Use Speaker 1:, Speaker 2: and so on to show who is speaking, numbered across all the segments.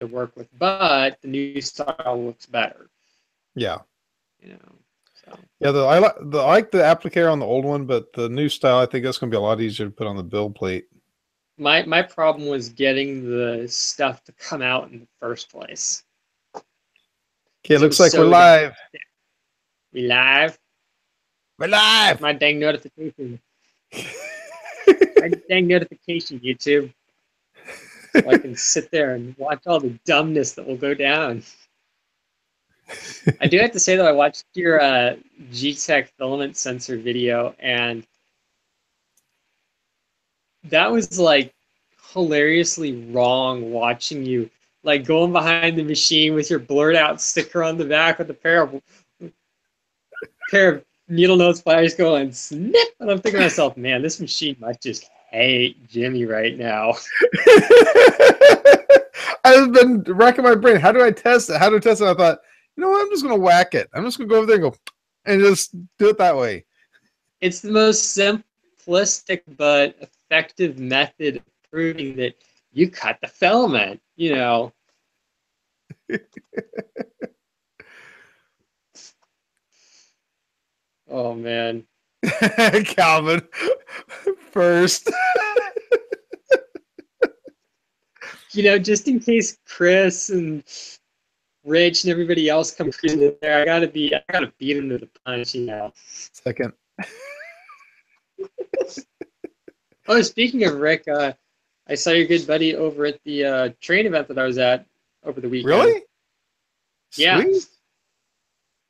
Speaker 1: to work with, but the new style looks better.
Speaker 2: Yeah.
Speaker 1: You know, so
Speaker 2: Yeah, I like the applicator on the old one, but the new style, I think that's going to be a lot easier to put on the build plate.
Speaker 1: my problem was getting the stuff to come out in the first place.
Speaker 2: Okay, it
Speaker 1: It
Speaker 2: looks
Speaker 1: was
Speaker 2: like we're
Speaker 1: so damn
Speaker 2: live.
Speaker 1: thick. We live?
Speaker 2: We're live.
Speaker 1: My dang notification. My dang notification, YouTube. So I can sit there and watch all the dumbness that will go down. I do have to say though, I watched your G-Tech filament sensor video, and that was like hilariously wrong watching you like going behind the machine with your blurred out sticker on the back with a pair of needle nose pliers going snip, and I'm thinking to myself, man, this machine might just hate Jimmy right now.
Speaker 2: I've been racking my brain. How do I test it? How do I test it? I thought, you know what? I'm just going to whack it. I'm just going to go over there and go and just do it that way.
Speaker 1: It's the most simplistic but effective method of proving that you cut the filament, you know. Oh man.
Speaker 2: Calvin, first.
Speaker 1: You know, just in case Chris and Rich and everybody else come cruising in there, I gotta beat him to the punch, you know.
Speaker 2: Second.
Speaker 1: Oh, speaking of Rick, I saw your good buddy over at the train event that I was at over the weekend.
Speaker 2: Really?
Speaker 1: Yeah.
Speaker 2: Sweet.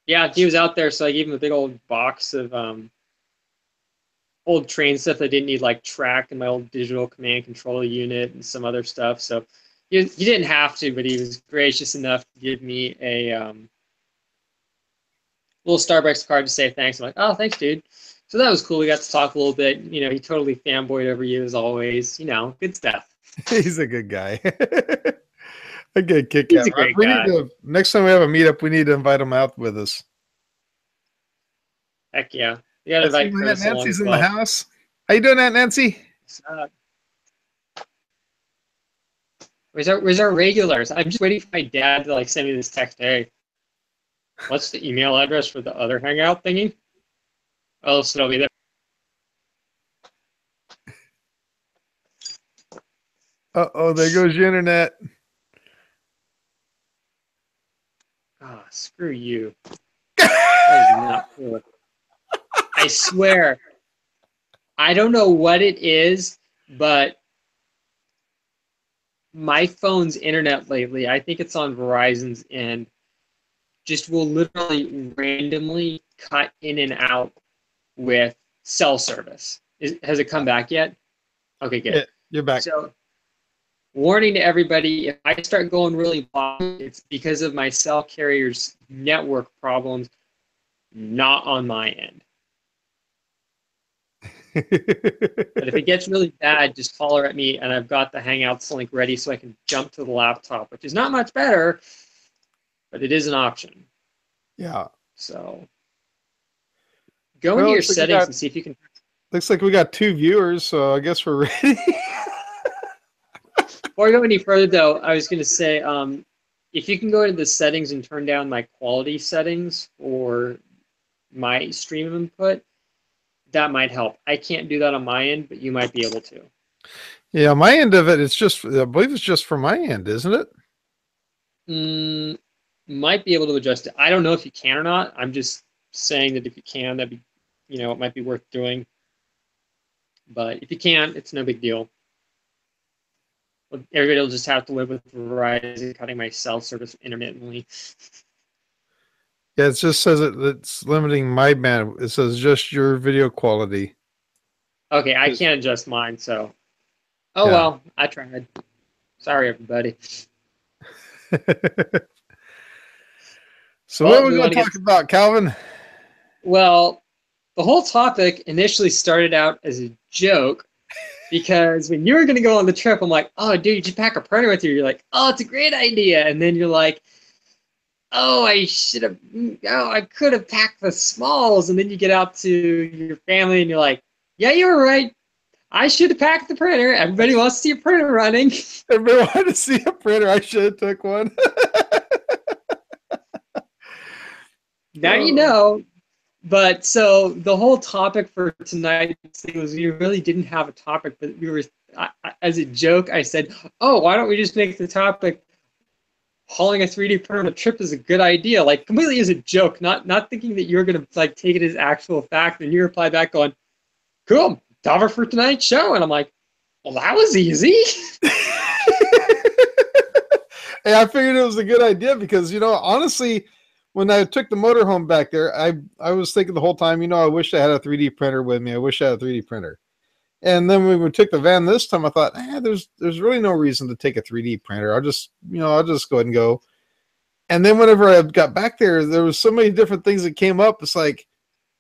Speaker 1: Yeah, he was out there, so I gave him a big old box of old train stuff that didn't need like track and my old digital command control unit and some other stuff. So he didn't have to, but he was gracious enough to give me a little Starbucks card to say thanks. I'm like, oh, thanks, dude. So that was cool. We got to talk a little bit. You know, he totally fanboyed over you as always. You know, good stuff.
Speaker 2: He's a good guy. A good kick
Speaker 1: He's
Speaker 2: out.
Speaker 1: a great
Speaker 2: We
Speaker 1: guy.
Speaker 2: need to, next time we have a meetup, we need to invite him out with us.
Speaker 1: Heck yeah. You got to invite Chris along
Speaker 2: Nancy's
Speaker 1: as
Speaker 2: in
Speaker 1: well.
Speaker 2: the house. How you doing, Aunt Nancy?
Speaker 1: Where's our regulars? I'm just waiting for my dad to like send me this text. Hey, what's the email address for the other Hangout thingy? Oh, so it'll be there.
Speaker 2: Uh-oh, there goes your internet.
Speaker 1: Oh, screw you. That is not cool. I swear. I don't know what it is, but my phone's internet lately, I think it's on Verizon's end, just will literally randomly cut in and out with cell service. Has it come back yet? Okay, good.
Speaker 2: Yeah, you're back.
Speaker 1: So, warning to everybody, if I start going really long, it's because of my cell carrier's network problems, not on my end. But if it gets really bad, just holler at me, and I've got the Hangouts link ready so I can jump to the laptop, which is not much better, but it is an option.
Speaker 2: Yeah.
Speaker 1: So go into your settings and see if you can.
Speaker 2: Looks like we got 2 viewers, so I guess we're ready.
Speaker 1: Before I go any further, though, I was going to say, if you can go into the settings and turn down my quality settings for my stream input, that might help. I can't do that on my end, but you might be able to.
Speaker 2: Yeah, my end of it, it's just, I believe it's just for my end, isn't
Speaker 1: it? Might be able to adjust it. I don't know if you can or not. I'm just saying that if you can, that'd be, you know, it might be worth doing. But if you can't, it's no big deal. Everybody will just have to live with Verizon cutting my cell service intermittently.
Speaker 2: Yeah, it just says it's limiting my band. It says just your video quality.
Speaker 1: Okay, I can't adjust mine, so. Oh, yeah. Well, I tried. Sorry, everybody.
Speaker 2: So what are we going to talk about, Calvin?
Speaker 1: Well, the whole topic initially started out as a joke because when you were going to go on the trip, I'm like, oh, dude, you should pack a printer with you. You're like, oh, it's a great idea. And then you're like, oh, I could have packed the smalls. And then you get out to your family and you're like, yeah, you were right. I should have packed the printer. Everybody wants to see a printer running.
Speaker 2: Everybody wanted to see a printer. I should have took one.
Speaker 1: Now you know. But so the whole topic for tonight's thing was we really didn't have a topic, but we were, as a joke, I said, oh, why don't we just make the topic hauling a 3D printer on a trip is a good idea, like completely as a joke, not thinking that you're going to like take it as actual fact. And you replied back going, cool, topic for tonight's show. And I'm like, well, that was easy.
Speaker 2: Hey, I figured it was a good idea because, you know, honestly, when I took the motorhome back there, I was thinking the whole time, you know, I wish I had a 3D printer with me. I wish I had a 3D printer. And then when we took the van this time, I thought, there's really no reason to take a 3D printer. I'll just go ahead and go. And then whenever I got back there was so many different things that came up. It's like,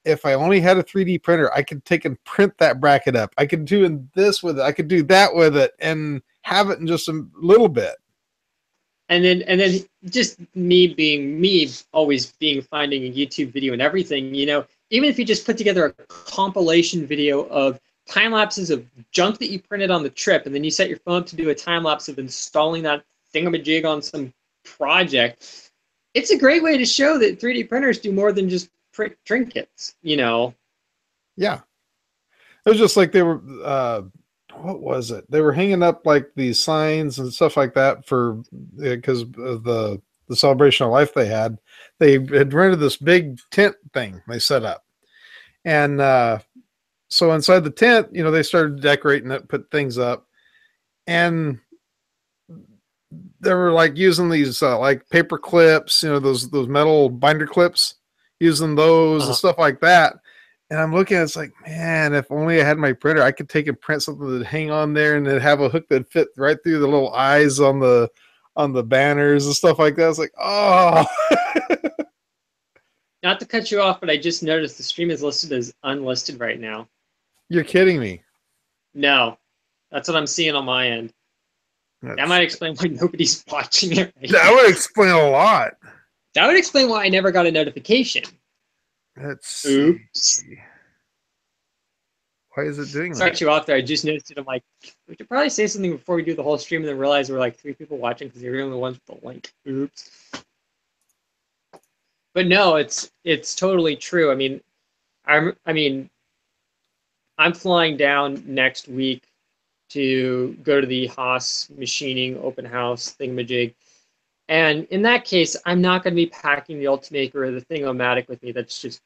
Speaker 2: if I only had a 3D printer, I could take and print that bracket up. I could do this with it. I could do that with it and have it in just a little bit.
Speaker 1: And then just me being me, always being finding a YouTube video and everything, you know, even if you just put together a compilation video of time lapses of junk that you printed on the trip, and then you set your phone up to do a time lapse of installing that thingamajig on some project, it's a great way to show that 3D printers do more than just print trinkets, you know.
Speaker 2: Yeah. It was just like they were what was it? They were hanging up like these signs and stuff like that for because of the celebration of life they had. They had rented this big tent thing they set up. And so inside the tent, you know, they started decorating it, put things up. And they were like using these like paper clips, you know, those metal binder clips, using those and stuff like that. And I'm looking at it's like, man, if only I had my printer, I could take and print something that hang on there and then have a hook that fit right through the little eyes on the banners and stuff like that. It's like, oh.
Speaker 1: Not to cut you off, but I just noticed the stream is listed as unlisted right now.
Speaker 2: You're kidding me.
Speaker 1: No, that's what I'm seeing on my end. That might explain why nobody's watching it. Right
Speaker 2: that
Speaker 1: now.
Speaker 2: would explain a lot.
Speaker 1: That would explain why I never got a notification. Oops.
Speaker 2: Why is it doing that?
Speaker 1: Start you off there. I just noticed it. I'm like, we should probably say something before we do the whole stream and then realize we're like 3 people watching because you're the only ones with the link. Oops. But no, it's totally true. I mean, I'm flying down next week to go to the Haas machining open house thingamajig. And in that case, I'm not going to be packing the Ultimaker or the Thingomatic with me. That's just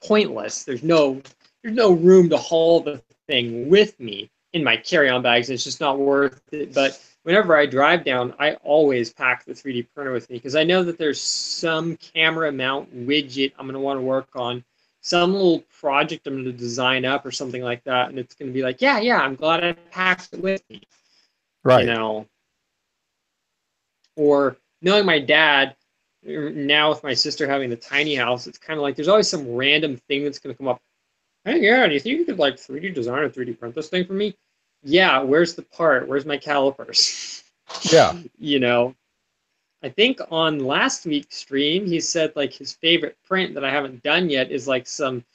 Speaker 1: pointless. There's no room to haul the thing with me in my carry-on bags. It's just not worth it. But whenever I drive down, I always pack the 3D printer with me because I know that there's some camera mount widget I'm going to want to work on, some little project I'm going to design up or something like that. And it's going to be like, yeah, I'm glad I packed it with me.
Speaker 2: Right.
Speaker 1: You know, or knowing my dad, now with my sister having the tiny house, it's kind of like there's always some random thing that's going to come up. Hey, yeah, do you think you could like 3D design or 3D print this thing for me? Yeah, where's the part? Where's my calipers?
Speaker 2: Yeah.
Speaker 1: You know, I think on last week's stream, he said like his favorite print that I haven't done yet is like some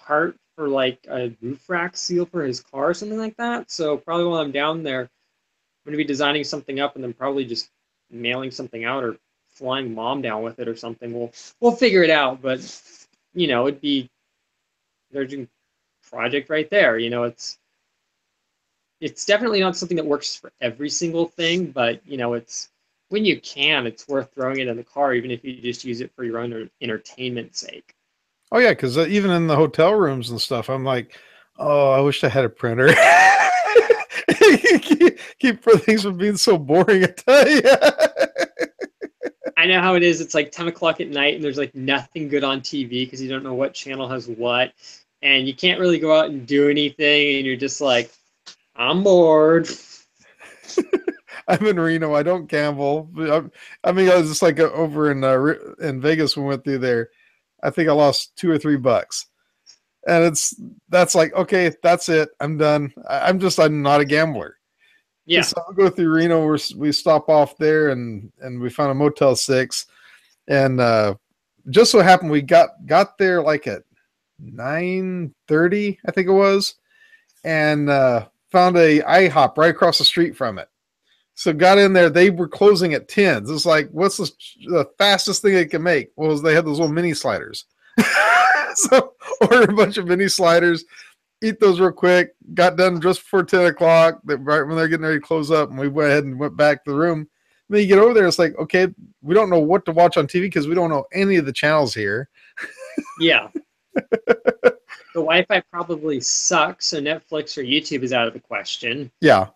Speaker 1: part for like a roof rack seal for his car or something like that. So probably while I'm down there, I'm going to be designing something up and then probably just mailing something out or flying mom down with it or something. We'll figure it out, but you know, it'd be there's a project right there. You know, it's definitely not something that works for every single thing, but you know, it's when you can, it's worth throwing it in the car, even if you just use it for your own entertainment sake.
Speaker 2: Oh yeah, because even in the hotel rooms and stuff, I'm like, oh, I wish I had a printer. keep things from being so boring, I tell you.
Speaker 1: I know how it is. It's like 10 o'clock at night and there's like nothing good on TV because you don't know what channel has what. And you can't really go out and do anything. And you're just like, I'm bored.
Speaker 2: I'm in Reno. I don't gamble. I mean, I was just like over in Vegas when we went through there. I think I lost $2 or $3. And that's like, okay, that's it. I'm done. I'm not a gambler.
Speaker 1: Yeah.
Speaker 2: So I'll go through Reno. We stop off there and we found a Motel 6. And just so happened we got there like at 9:30, I think it was. and found a IHOP right across the street from it. So got in there. They were closing at 10s. It's like, what's the fastest thing they can make? Well, they had those little mini sliders. So ordered a bunch of mini sliders, eat those real quick. Got done just before 10 o'clock. Right when they're getting ready to close up, and we went ahead and went back to the room. And then you get over there, it's like, okay, we don't know what to watch on TV because we don't know any of the channels here.
Speaker 1: Yeah. The Wi-Fi probably sucks, so Netflix or YouTube is out of the question.
Speaker 2: Yeah.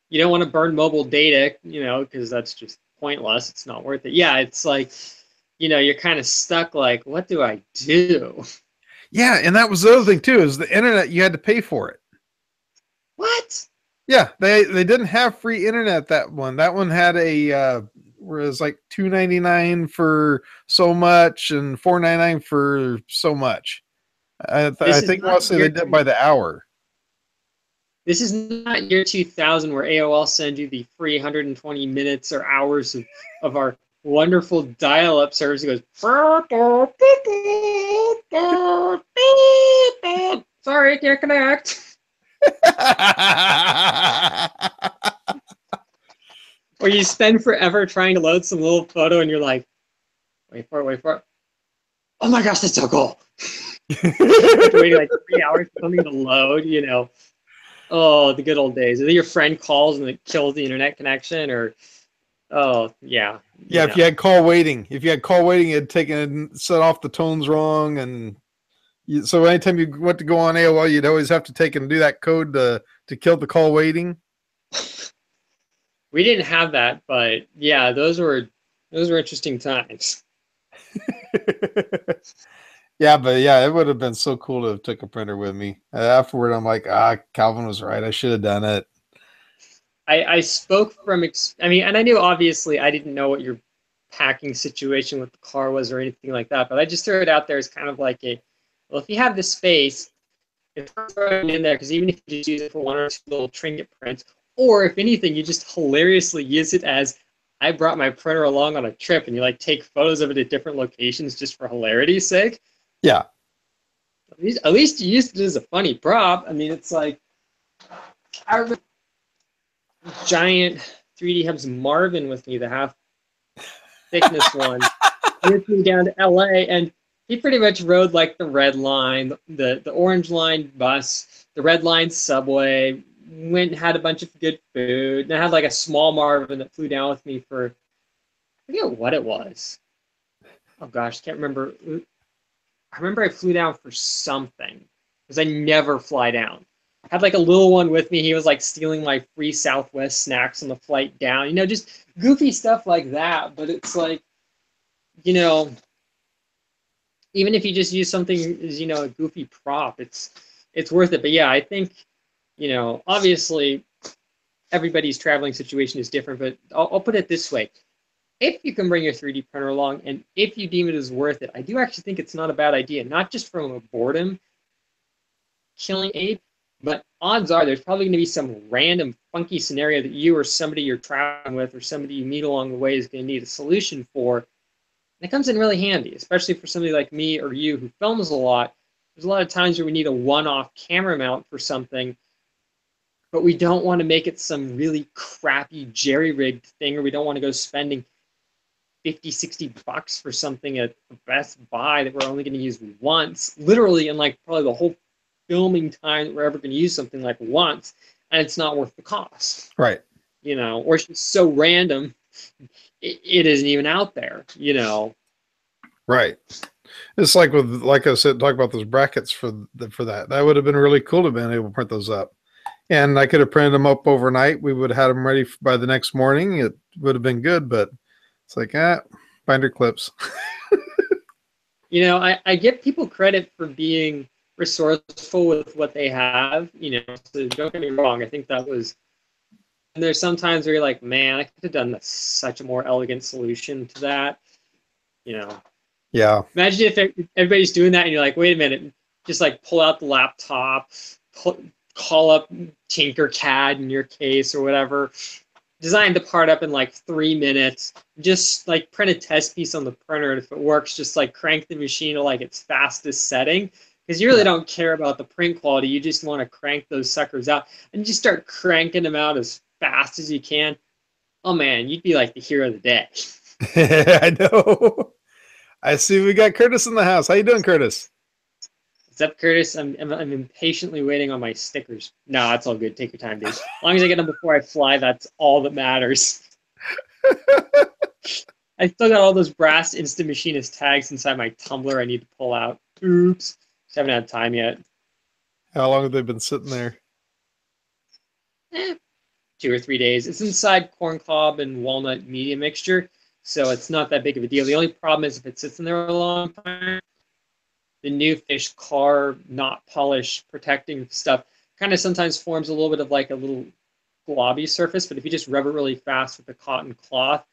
Speaker 1: You don't want to burn mobile data, because that's just pointless. It's not worth it. Yeah, it's like, you're kind of stuck like, what do I do?
Speaker 2: Yeah, and that was the other thing too, is the internet, you had to pay for it.
Speaker 1: What?
Speaker 2: Yeah, they didn't have free internet, that one. That one had a where it was like $2.99 for so much and $4.99 for so much. I think mostly they did by the hour.
Speaker 1: This is not year 2000 where AOL sends you the free 120 minutes or hours of our wonderful dial-up service. It goes, sorry, can't connect. Or you spend forever trying to load some little photo and you're like, wait for it. Oh my gosh, that's so cool. Waiting like 3 hours for something to load, Oh, the good old days. Either your friend calls and it kills the internet connection, or yeah.
Speaker 2: Yeah, if you had call waiting, it'd set off the tones wrong, and so anytime you went to go on AOL, you'd always have to take and do that code to kill the call waiting.
Speaker 1: We didn't have that, but yeah, those were interesting times.
Speaker 2: Yeah, but yeah, it would have been so cool to have took a printer with me. Afterward, I'm like, Calvin was right. I should have done it.
Speaker 1: I spoke from, and I knew obviously I didn't know what your packing situation with the car was or anything like that, but I just threw it out there as kind of like well, if you have the space, throw it in there, because even if you just use it for one or two little trinket prints, or if anything, you just hilariously use it as, I brought my printer along on a trip, and you like take photos of it at different locations just for hilarity's sake.
Speaker 2: Yeah.
Speaker 1: At least you used it as a funny prop. I mean, it's like, I remember giant 3D Hubs Marvin with me, the half thickness one, with me down to LA, and he pretty much rode like the red line, the orange line bus, the red line subway, went and had a bunch of good food, and I had like a small Marvin that flew down with me for, I forget what it was. Oh gosh, can't remember. I remember I flew down for something, because I never fly down. I had like a little one with me. He was like stealing my free Southwest snacks on the flight down. Just goofy stuff like that. But it's like, even if you just use something as, a goofy prop, it's worth it. But yeah, I think, obviously everybody's traveling situation is different, but I'll put it this way. If you can bring your 3D printer along, and if you deem it as worth it, I do actually think it's not a bad idea, not just from a boredom killing aid, but odds are there's probably going to be some random funky scenario that you or somebody you're traveling with or somebody you meet along the way is going to need a solution for. And it comes in really handy, especially for somebody like me or you who films a lot. There's a lot of times where we need a one-off camera mount for something, but we don't want to make it some really crappy jerry-rigged thing, or we don't want to go spending $50-$60 for something at Best Buy that we're only going to use once, literally in like probably the whole filming time that we're ever going to use something like once, and it's not worth the cost.
Speaker 2: Right.
Speaker 1: Or it's just so random, it isn't even out there,
Speaker 2: Right. It's like like I said, talk about those brackets for that. That would have been really cool to have been able to print those up. And I could have printed them up overnight. We would have had them ready by the next morning. It would have been good, but it's like, binder clips.
Speaker 1: I give people credit for being resourceful with what they have, so don't get me wrong. I think that was, and there's sometimes where you're like, man, I could have done such a more elegant solution to that,
Speaker 2: Yeah.
Speaker 1: Imagine if everybody's doing that and you're like, wait a minute, just like pull out the laptop, call up Tinkercad in your case or whatever, design the part up in like 3 minutes, just like print a test piece on the printer, and if it works, just like crank the machine to like its fastest setting. because you really
Speaker 2: Yeah.
Speaker 1: don't care about the print quality. You just want to crank those suckers out and just start cranking them out as fast as you can. Oh man, you'd be like the hero of the day.
Speaker 2: I know. I see we got Curtis in the house. How you doing, Curtis?
Speaker 1: What's up, Curtis? I'm impatiently waiting on my stickers. No, that's all good. Take your time, dude. As long as I get them before I fly, that's all that matters. I still got all those brass Instant Machinist tags inside my tumbler I need to pull out. Oops. Just haven't had time yet.
Speaker 2: How long have they been sitting there?
Speaker 1: 2 or 3 days. It's inside corn cob and walnut media mixture, so it's not that big of a deal. The only problem is if it sits in there a long time, the new fish carb, not polish, protecting stuff kind of sometimes forms a little bit of like a little globby surface, but if you just rub it really fast with a cotton cloth,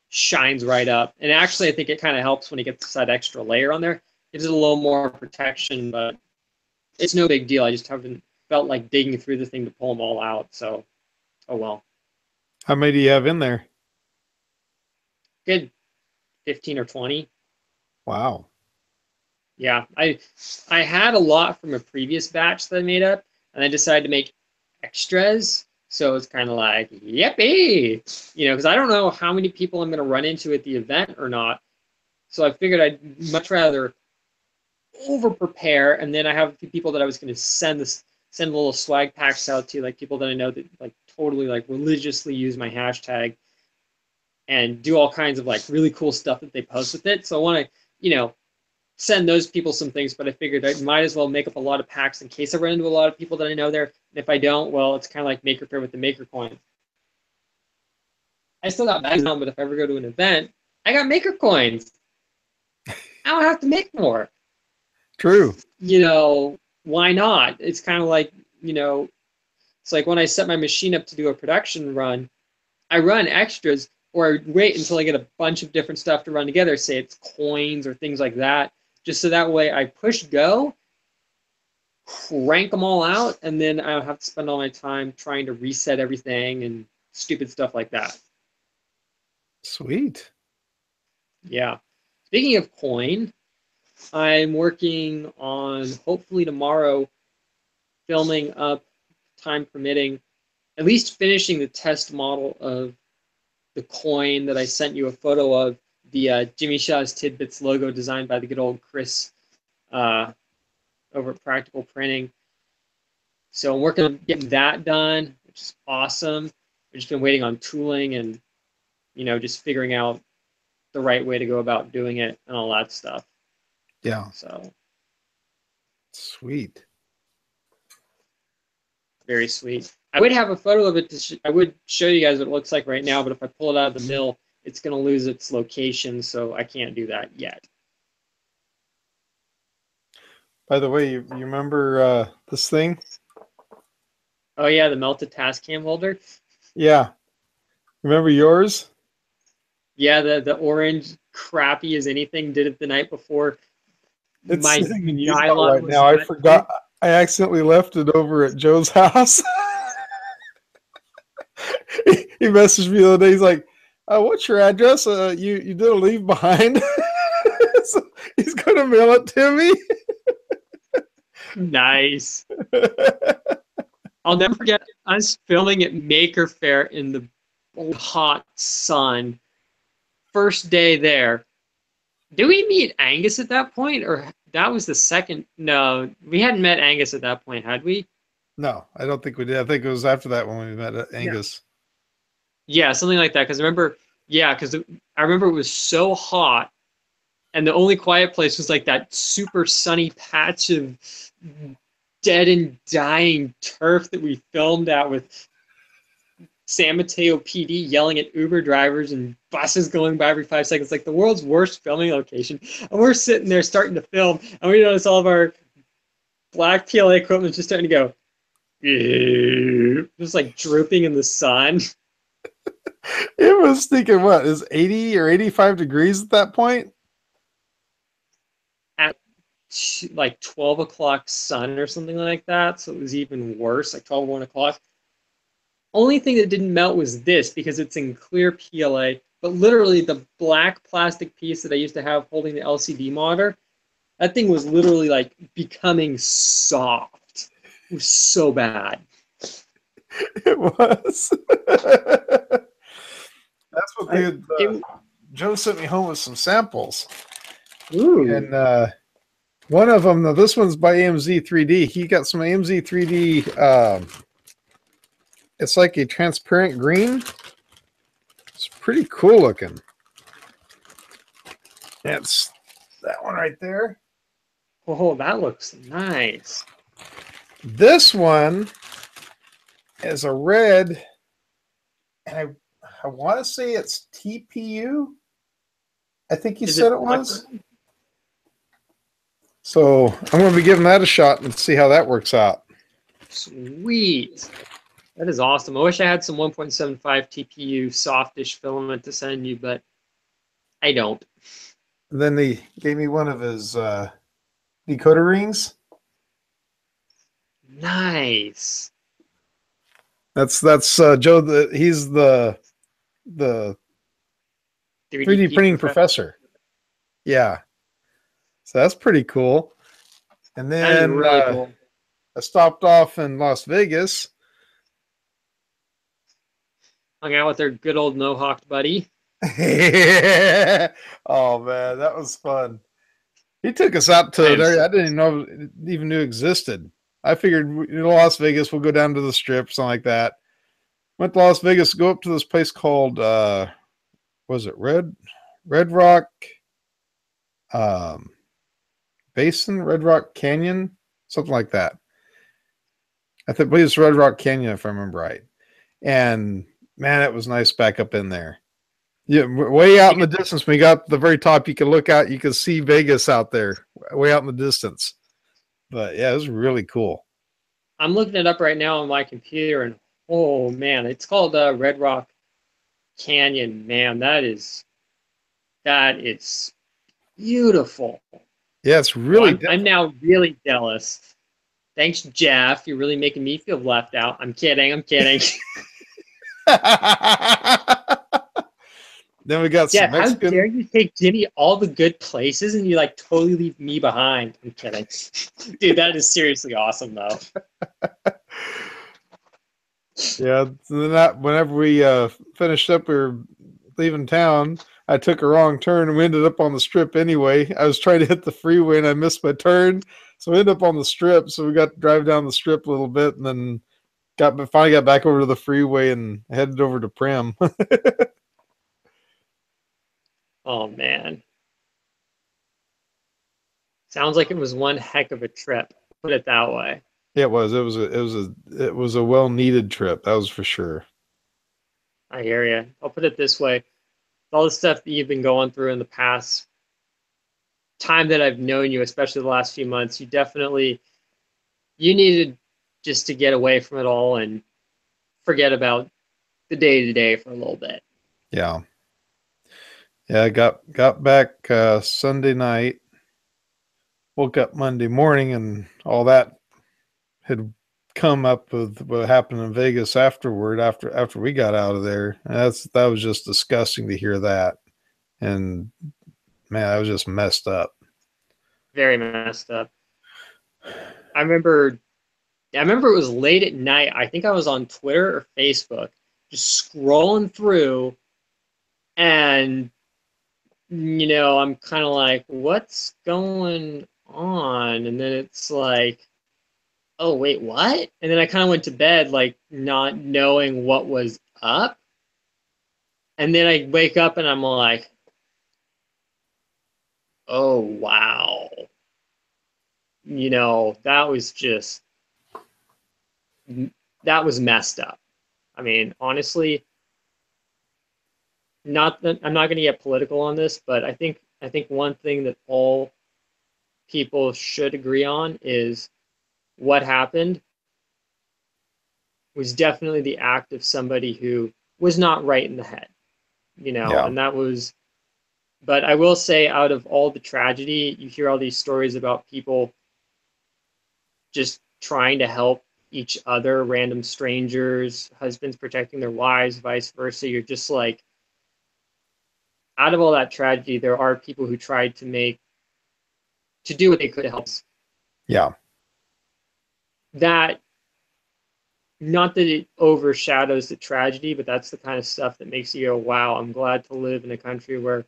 Speaker 1: shines right up. And actually, I think it kind of helps when you get that extra layer on there. Gives it a little more protection, but it's no big deal. I just haven't felt like digging through the thing to pull them all out. So, oh well.
Speaker 2: How many do you have in there?
Speaker 1: Good 15 or 20.
Speaker 2: Wow.
Speaker 1: Yeah, I had a lot from a previous batch that I made up, and I decided to make extras. So it's kind of like, yippee! Because I don't know how many people I'm going to run into at the event or not. So I figured I'd much rather over prepare, and then I have a few people that I was going to send little swag packs out to, like people that I know that like totally like religiously use my hashtag and do all kinds of like really cool stuff that they post with it. So I want to, send those people some things, but I figured I might as well make up a lot of packs in case I run into a lot of people that I know there. And if I don't, well, it's kind of like Maker Faire with the Maker coin. I still got bags on, but if I ever go to an event, I got Maker coins. I don't have to make more.
Speaker 2: True.
Speaker 1: Why not? It's kind of like, it's like when I set my machine up to do a production run, I run extras or I wait until I get a bunch of different stuff to run together, say it's coins or things like that, just so that way I push go, crank them all out, and then I don't have to spend all my time trying to reset everything and stupid stuff like that.
Speaker 2: Sweet.
Speaker 1: Yeah. Speaking of coin, I'm working on, hopefully tomorrow, filming up, time permitting, at least finishing the test model of the coin that I sent you a photo of, the Jimmy Shaw's Tidbits logo designed by the good old Chris over at Practical Printing. So I'm working on getting that done, which is awesome. I've just been waiting on tooling and, just figuring out the right way to go about doing it and all that stuff.
Speaker 2: Yeah.
Speaker 1: So.
Speaker 2: Sweet.
Speaker 1: Very sweet. I would have a photo of it. I would show you guys what it looks like right now, but if I pull it out of the mill, it's going to lose its location, so I can't do that yet.
Speaker 2: By the way, you remember this thing?
Speaker 1: Oh yeah, the melted Tascam holder.
Speaker 2: Yeah. Remember yours?
Speaker 1: Yeah, the orange, crappy as anything, did it the night before.
Speaker 2: It's
Speaker 1: My
Speaker 2: sitting in Utah
Speaker 1: nylon
Speaker 2: right
Speaker 1: was
Speaker 2: now. I
Speaker 1: wet.
Speaker 2: forgot. I accidentally left it over at Joe's house. He messaged me the other day. He's like, "What's your address? You didn't leave behind." So he's going to mail it to me.
Speaker 1: Nice. I'll never forget us filming at Maker Faire in the hot sun. First day there. Did we meet Angus at that point, or that was the second? No, we hadn't met Angus at that point, had we?
Speaker 2: No, I don't think we did. I think it was after that when we met Angus.
Speaker 1: Yeah, something like that. Because I remember it was so hot, and the only quiet place was like that super sunny patch of dead and dying turf that we filmed at with San Mateo PD yelling at Uber drivers and buses going by every 5 seconds, like the world's worst filming location. And we're sitting there starting to film, and we notice all of our black PLA equipment just starting to go, just like drooping in the sun.
Speaker 2: It was thinking, what is 80 or 85 degrees at that point?
Speaker 1: At like 12 o'clock sun or something like that. So it was even worse, like 12 or 1 o'clock. Only thing that didn't melt was this, because it's in clear PLA, but literally the black plastic piece that I used to have holding the LCD monitor That thing was literally like becoming soft. It was so bad.
Speaker 2: It was. That's what they had. Joe sent me home with some samples,
Speaker 1: Ooh.
Speaker 2: and one of them. Now this one's by AMZ 3D. He got some AMZ 3D. It's like a transparent green. It's pretty cool looking. That's that one right there.
Speaker 1: Oh, that looks nice.
Speaker 2: This one is a red, and I want to say it's TPU. I think he said it was. So I'm going to be giving that a shot and see how that works out.
Speaker 1: Sweet. That is awesome. I wish I had some 1.75 TPU softish filament to send you, but I don't.
Speaker 2: And then he gave me one of his decoder rings.
Speaker 1: Nice.
Speaker 2: That's Joe. He's the 3D printing professor. Yeah. So that's pretty cool. And then
Speaker 1: really cool.
Speaker 2: I stopped off in Las Vegas.
Speaker 1: Hung out with their good old Mohawk buddy.
Speaker 2: Oh man, that was fun. He took us out to there. I didn't even know existed. I figured Las Vegas, we'll go down to the strip, something like that. Went to Las Vegas, go up to this place called was it Red Rock Basin, Red Rock Canyon, something like that. I believe it's Red Rock Canyon if I remember right. And man, it was nice back up in there. Yeah, way out in the distance. When we got to the very top, you could look out, you could see Vegas out there, way out in the distance. But yeah, it was really cool.
Speaker 1: I'm looking it up right now on my computer, and oh man, it's called Red Rock Canyon. Man, that is beautiful.
Speaker 2: Yeah, it's really.
Speaker 1: I'm now really jealous. Thanks, Jeff. You're really making me feel left out. I'm kidding.
Speaker 2: Then we got some Mexican.
Speaker 1: How dare you take Jimmy all the good places and you like totally leave me behind? I'm kidding. Dude, that is seriously awesome though.
Speaker 2: Yeah, whenever we finished up, we were leaving town. I took a wrong turn and we ended up on the strip anyway. I was trying to hit the freeway and I missed my turn. So we ended up on the strip. So we got to drive down the strip a little bit and then finally got back over to the freeway and headed over to Primm.
Speaker 1: Oh man. Sounds like it was one heck of a trip. Put it that way.
Speaker 2: It was a well-needed trip. That was for sure.
Speaker 1: I hear you. I'll put it this way. All the stuff that you've been going through in the past time that I've known you, especially the last few months, you needed just to get away from it all and forget about the day-to-day for a little bit.
Speaker 2: Yeah. Yeah, I got back Sunday night, woke up Monday morning, and all that had come up with what happened in Vegas afterward, after we got out of there. And that was just disgusting to hear that. And man, I was just messed up.
Speaker 1: Very messed up. I remember it was late at night. I think I was on Twitter or Facebook, just scrolling through, and I'm kind of like, what's going on? And then it's like, oh, wait, what? And then I kind of went to bed, like, not knowing what was up. And then I wake up and I'm like, oh, wow. That was messed up. I mean, honestly, I'm not going to get political on this, but I think one thing that all people should agree on is what happened was definitely the act of somebody who was not right in the head,
Speaker 2: Yeah.
Speaker 1: And that was, but I will say, out of all the tragedy, you hear all these stories about people just trying to help each other, random strangers, husbands protecting their wives, vice versa. You're just like, out of all that tragedy, there are people who tried to make to do what they could to help us.
Speaker 2: Yeah.
Speaker 1: That, not that it overshadows the tragedy, but that's the kind of stuff that makes you go, wow, I'm glad to live in a country where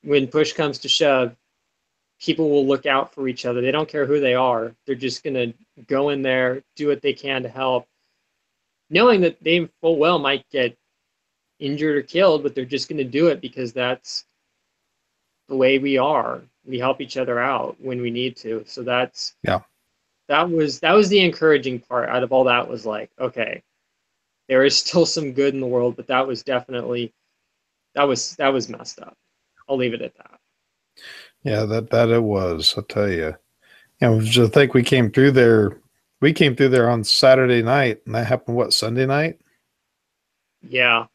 Speaker 1: when push comes to shove, people will look out for each other. They don't care who they are. They're just going to go in there, do what they can to help, knowing that they full well might get injured or killed, but they're just going to do it because that's the way we are. We help each other out when we need to. So that's,
Speaker 2: Yeah.
Speaker 1: that was the encouraging part out of all that, was like, okay, there is still some good in the world, but that was definitely, that was messed up. I'll leave it at that.
Speaker 2: Yeah, that it was, I'll tell you. And just think we came through there. We came through there on Saturday night, and that happened, what, Sunday night?
Speaker 1: Yeah.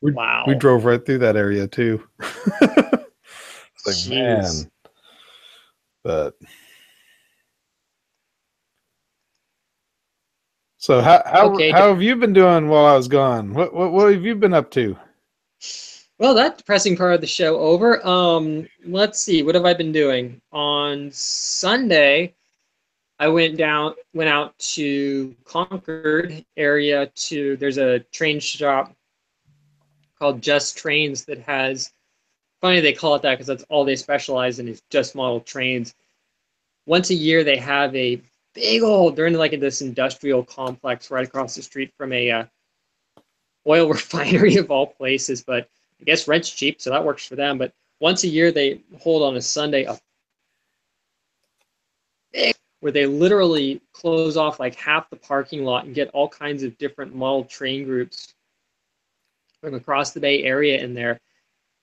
Speaker 1: Wow.
Speaker 2: We drove right through that area too. It's like,
Speaker 1: Jeez.
Speaker 2: man. But so how have you been doing while I was gone? What have you been up to?
Speaker 1: Well, that depressing part of the show over. Let's see. What have I been doing? On Sunday, I went out to Concord area there's a train shop called Just Trains that has, funny they call it that because that's all they specialize in, is just model trains. Once a year they have a big old, they're in like this industrial complex right across the street from a oil refinery of all places, but I guess rent's cheap, so that works for them. But once a year they hold on a Sunday a big, where they literally close off like half the parking lot and get all kinds of different model train groups from across the Bay Area in there.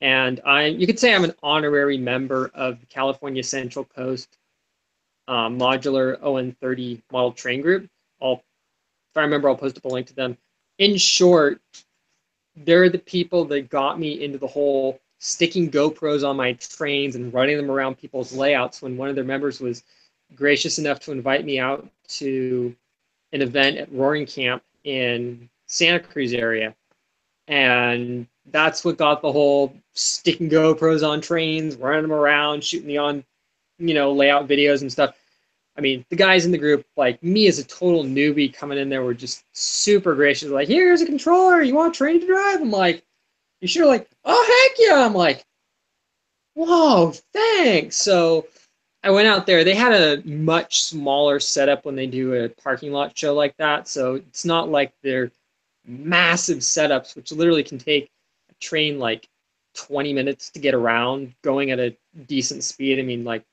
Speaker 1: And you could say I'm an honorary member of the California Central Coast Modular ON30 model train group. If I remember, I'll post up a link to them. In short, they're the people that got me into the whole sticking GoPros on my trains and running them around people's layouts, when one of their members was gracious enough to invite me out to an event at Roaring Camp in Santa Cruz area. And that's what got the whole sticking GoPros on trains, running them around, shooting the on, layout videos and stuff. I mean, the guys in the group, like me as a total newbie coming in there, were just super gracious. Like, here's a controller. You want a train to drive? I'm like, you sure? Like, oh, heck yeah. I'm like, whoa, thanks. So I went out there. They had a much smaller setup when they do a parking lot show like that. So it's not like they're massive setups, which literally can take a train like 20 minutes to get around going at a decent speed. I mean, like,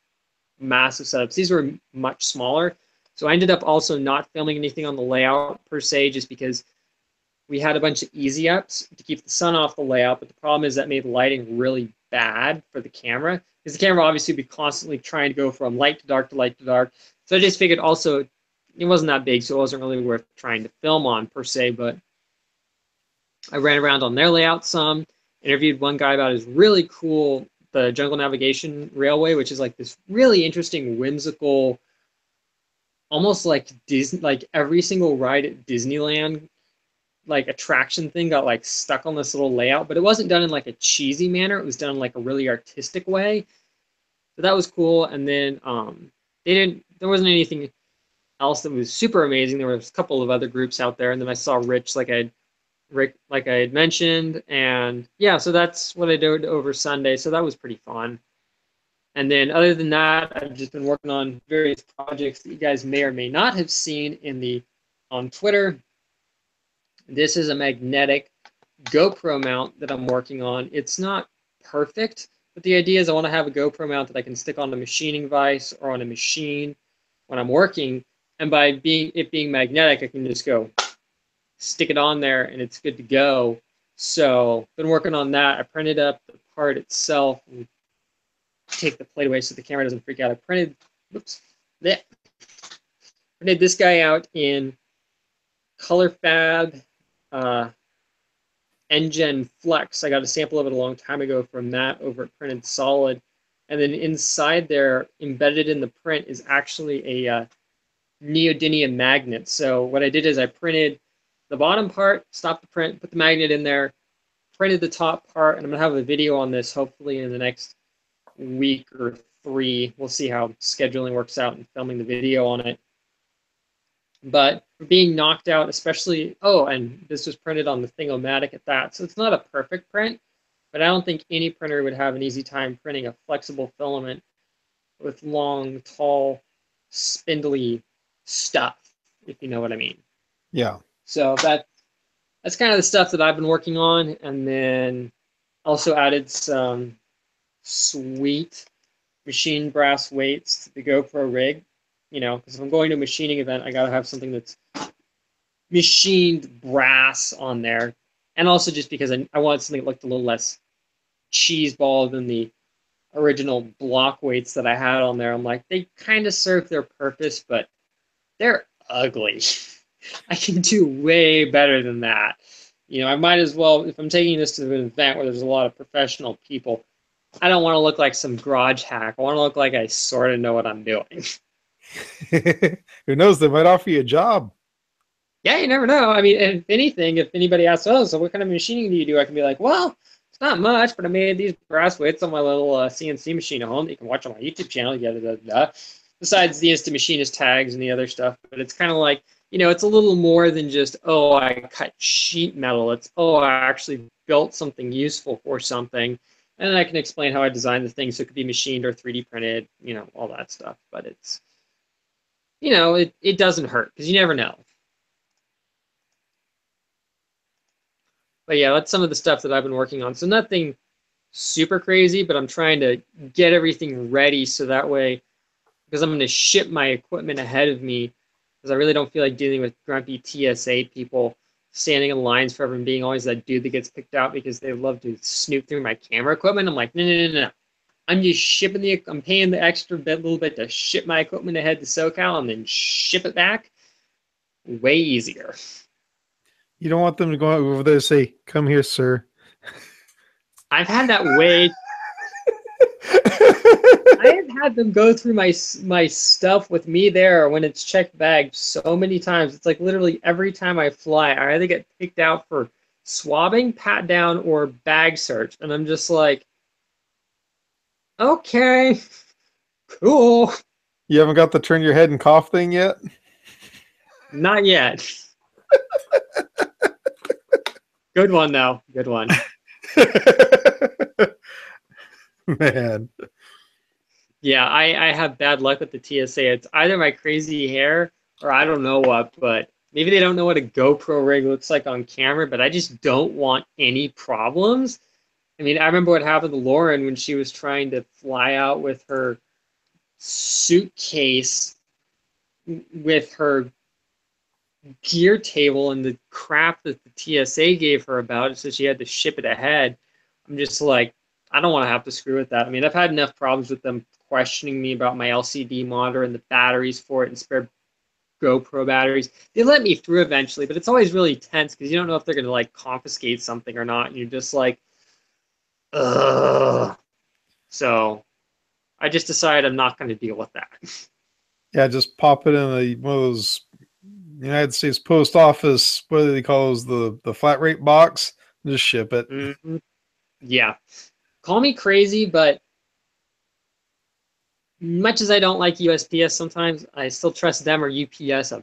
Speaker 1: massive setups. These were much smaller. So I ended up also not filming anything on the layout per se, just because we had a bunch of easy ups to keep the sun off the layout. But the problem is that made lighting really bad for the camera, because the camera obviously would be constantly trying to go from light to dark to light to dark. So I just figured also it wasn't that big, so it wasn't really worth trying to film on per se. But I ran around on their layout some, interviewed one guy about his really cool the Jungle Navigation Railway, which is like this really interesting, whimsical, almost like Disney, like every single ride at Disneyland, like attraction thing got like stuck on this little layout, but it wasn't done in like a cheesy manner. It was done in like a really artistic way. So that was cool. And then there wasn't anything else that was super amazing. There was a couple of other groups out there, and then I saw Rick, like I had mentioned, and yeah, so that's what I did over Sunday. So that was pretty fun. And then other than that, I've just been working on various projects that you guys may or may not have seen on Twitter. This is a magnetic GoPro mount that I'm working on. It's not perfect, but the idea is I want to have a GoPro mount that I can stick on a machining vise or on a machine when I'm working. And by it being magnetic, I can just go stick it on there and it's good to go. So been working on that. I printed up the part itself and take the plate away so the camera doesn't freak out. I printed this guy out in ColorFab Engine Flex. I got a sample of it a long time ago from Matt over at Printed Solid. And then inside there, embedded in the print, is actually a neodymium magnet. So what I did is I printed the bottom part, stopped the print, put the magnet in there, printed the top part, and I'm going to have a video on this hopefully in the next week or 3. We'll see how scheduling works out and filming the video on it. But for being knocked out, especially, oh, and this was printed on the Thingomatic at that, so it's not a perfect print, but I don't think any printer would have an easy time printing a flexible filament with long, tall, spindly stuff, if you know what I mean.
Speaker 2: Yeah.
Speaker 1: So that's kind of the stuff that I've been working on, and then also added some sweet machined brass weights to the GoPro rig. You know, because if I'm going to a machining event, I gotta have something that's machined brass on there, and also just because I wanted something that looked a little less cheeseball than the original block weights that I had on there. I'm like, they kind of serve their purpose, but they're ugly. I can do way better than that. You know, I might as well, if I'm taking this to an event where there's a lot of professional people, I don't want to look like some garage hack. I want to look like I sort of know what I'm doing.
Speaker 2: Who knows? They might offer you a job.
Speaker 1: Yeah, you never know. I mean, if anything, if anybody asks, oh, so what kind of machining do you do? I can be like, well, it's not much, but I made these brass weights on my little CNC machine at home that you can watch on my YouTube channel. Besides the Instant Machinist tags and the other stuff, but it's kind of like, you know, it's a little more than just, oh, I cut sheet metal. It's, oh, I actually built something useful for something. And then I can explain how I designed the thing so it could be machined or 3D printed, you know, all that stuff. But it's, you know, it doesn't hurt because you never know. But yeah, that's some of the stuff that I've been working on. So nothing super crazy, but I'm trying to get everything ready so that way, because I'm going to ship my equipment ahead of me, because I really don't feel like dealing with grumpy TSA people standing in lines forever and being always that dude that gets picked out because they love to snoop through my camera equipment. I'm like, no. I'm just shipping I'm paying the extra little bit to ship my equipment ahead to SoCal and then ship it back. Way easier.
Speaker 2: You don't want them to go over there and say, "Come here, sir."
Speaker 1: I've had that way. I have had them go through my stuff with me there when it's checked bagged so many times. It's like literally every time I fly, I either get picked out for swabbing, pat down, or bag search. And I'm just like, okay, cool.
Speaker 2: You haven't got the turn your head and cough thing yet?
Speaker 1: Not yet. Good one, though. Good one.
Speaker 2: Man.
Speaker 1: Yeah, I have bad luck with the TSA. It's either my crazy hair or I don't know what, but maybe they don't know what a GoPro rig looks like on camera, but I just don't want any problems. I mean, I remember what happened to Lauren when she was trying to fly out with her suitcase with her gear table and the crap that the TSA gave her about it, so she had to ship it ahead. I'm just like, I don't want to have to screw with that. I mean, I've had enough problems with them questioning me about my LCD monitor and the batteries for it and spare GoPro batteries. They let me through eventually, but it's always really tense because you don't know if they're going to like confiscate something or not. And you're just like, ugh. So I just decided I'm not going to deal with that.
Speaker 2: Yeah, just pop it in one of those United States Post Office, what do they call those, the flat rate box? Just ship it.
Speaker 1: Mm-hmm. Yeah. Call me crazy, but much as I don't like USPS sometimes, I still trust them or UPS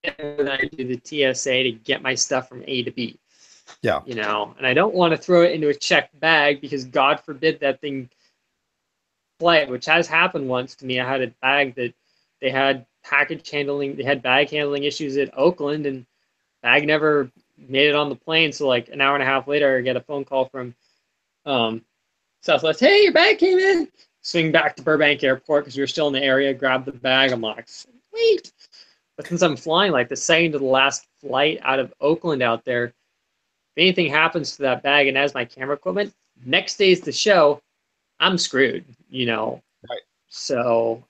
Speaker 1: better than I do the TSA to get my stuff from A to B.
Speaker 2: Yeah.
Speaker 1: You know, and I don't want to throw it into a checked bag because God forbid that thing fly, which has happened once to me. I had a bag that they had bag handling issues at Oakland, and bag never made it on the plane. So like an hour and a half later, I get a phone call from Southwest. Hey, your bag came in. Swing back to Burbank Airport because we were still in the area. Grab the bag. I'm like, sweet. But since I'm flying like the second to the last flight out of Oakland out there, if anything happens to that bag and has my camera equipment, next day's the show, I'm screwed, you know.
Speaker 2: Right.
Speaker 1: So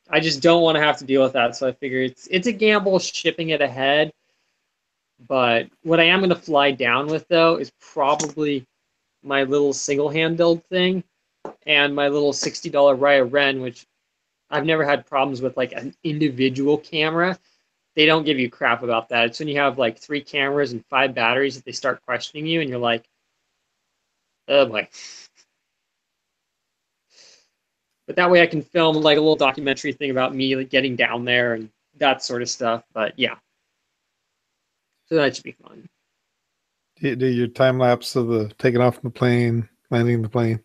Speaker 1: I just don't want to have to deal with that. So I figure it's a gamble shipping it ahead. But what I am going to fly down with, though, is probably my little single-handled thing and my little $60 Raya Ren, which I've never had problems with, like an individual camera. They don't give you crap about that. It's when you have like 3 cameras and 5 batteries that they start questioning you, and you're like, oh boy. But that way I can film like a little documentary thing about me like getting down there and that sort of stuff. But yeah, so that should be fun.
Speaker 2: Do your time lapse of the taking off the plane, landing the plane.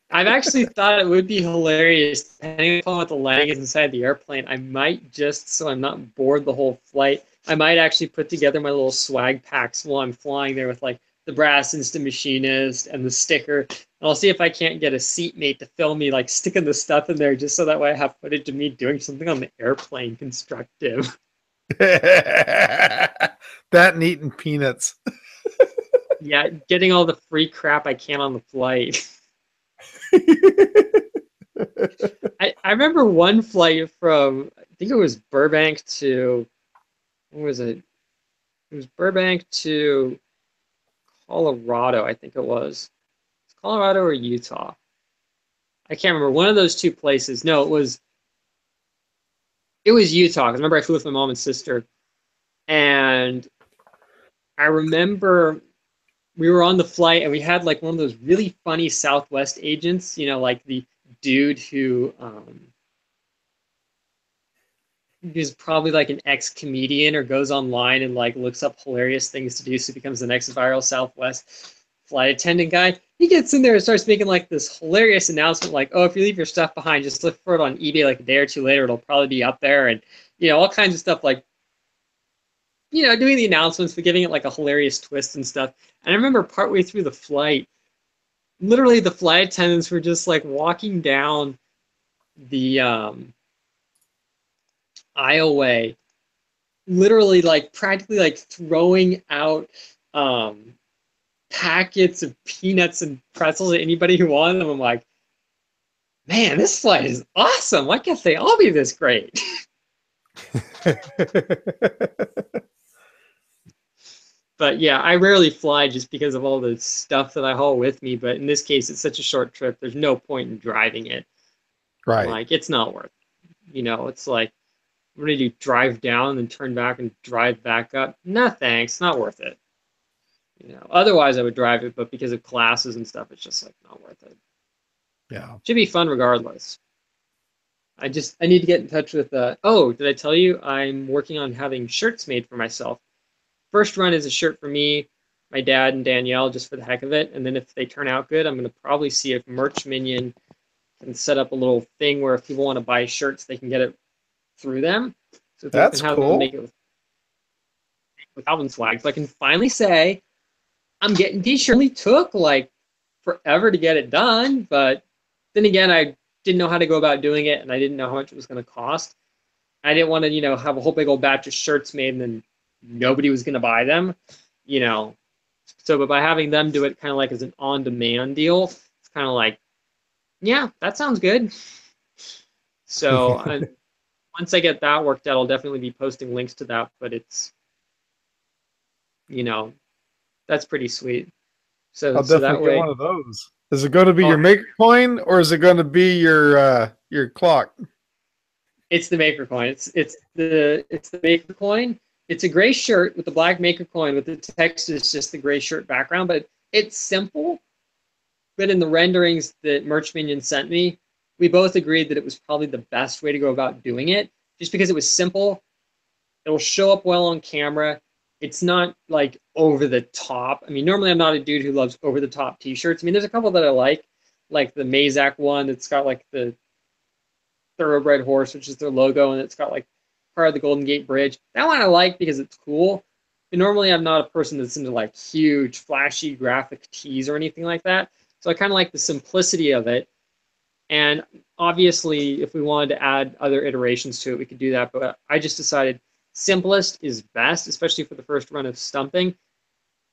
Speaker 1: I've actually thought it would be hilarious, depending upon what the landing is inside the airplane. I might just, so I'm not bored the whole flight, I might actually put together my little swag packs while I'm flying there with like the brass instant machinist and the sticker. And I'll see if I can't get a seatmate to film me like sticking the stuff in there, just so that way I have footage of me doing something on the airplane constructive.
Speaker 2: That and eating peanuts.
Speaker 1: Yeah, getting all the free crap I can on the flight. I remember one flight from, I think it was Burbank to, what was it? It was Burbank to Colorado, I think it was. Colorado or Utah? I can't remember. One of those two places. No, it was Utah. Because remember, I flew with my mom and sister, and I remember we were on the flight and we had like one of those really funny Southwest agents. You know, like the dude who who's probably like an ex-comedian or goes online and like looks up hilarious things to do, so becomes the next viral Southwest flight attendant guy. He gets in there and starts making like this hilarious announcement like, oh, if you leave your stuff behind, just look for it on eBay like a day or two later, it'll probably be up there. And you know, all kinds of stuff, like, you know, doing the announcements but giving it like a hilarious twist and stuff. And I remember partway through the flight, literally the flight attendants were just like walking down the aisleway, literally like practically like throwing out packets of peanuts and pretzels to anybody who wanted them. I'm like, man, this flight is awesome. Why can't they all be this great? But yeah, I rarely fly just because of all the stuff that I haul with me. But in this case, it's such a short trip. There's no point in driving it.
Speaker 2: Right.
Speaker 1: Like, it's not worth it. You know, it's like, I'm ready to drive down and turn back and drive back up. No, thanks. Not worth it. You know, otherwise I would drive it, but because of classes and stuff, it's just like not worth it.
Speaker 2: Yeah.
Speaker 1: Should be fun regardless. I need to get in touch with oh, did I tell you I'm working on having shirts made for myself? First run is a shirt for me, my dad, and Danielle, just for the heck of it. And then if they turn out good, I'm going to probably see if Merch Minion can set up a little thing where if people want to buy shirts, they can get it through them. So
Speaker 2: that's
Speaker 1: can have
Speaker 2: cool.
Speaker 1: Them make it with Alvin swag. So I can finally say I'm getting t-shirts. It only took like forever to get it done, but then again, I didn't know how to go about doing it, and I didn't know how much it was going to cost. I didn't want to, you know, have a whole big old batch of shirts made and then nobody was going to buy them, you know. So, but by having them do it kind of like as an on-demand deal, it's kind of like, yeah, that sounds good. So once I get that worked out, I'll definitely be posting links to that, but it's, you know, that's pretty sweet. So,
Speaker 2: I'll
Speaker 1: so
Speaker 2: definitely
Speaker 1: that way,
Speaker 2: get one of those. Is it going to be your maker coin or is it going to be your clock?
Speaker 1: It's the maker coin. It's the maker coin. It's a gray shirt with the black maker coin, with the text is just the gray shirt background, but it's simple. But in the renderings that Merch Minion sent me, we both agreed that it was probably the best way to go about doing it, just because it was simple. It'll show up well on camera. It's not like over the top. I mean, normally I'm not a dude who loves over the top t-shirts. I mean, there's a couple that I like the Mazak one that's got like the thoroughbred horse, which is their logo, and it's got like part of the Golden Gate Bridge. That one I like because it's cool. But normally I'm not a person that's into like huge, flashy graphic tees or anything like that. So I kind of like the simplicity of it. And obviously, if we wanted to add other iterations to it, we could do that. But I just decided simplest is best, especially for the first run of stumping.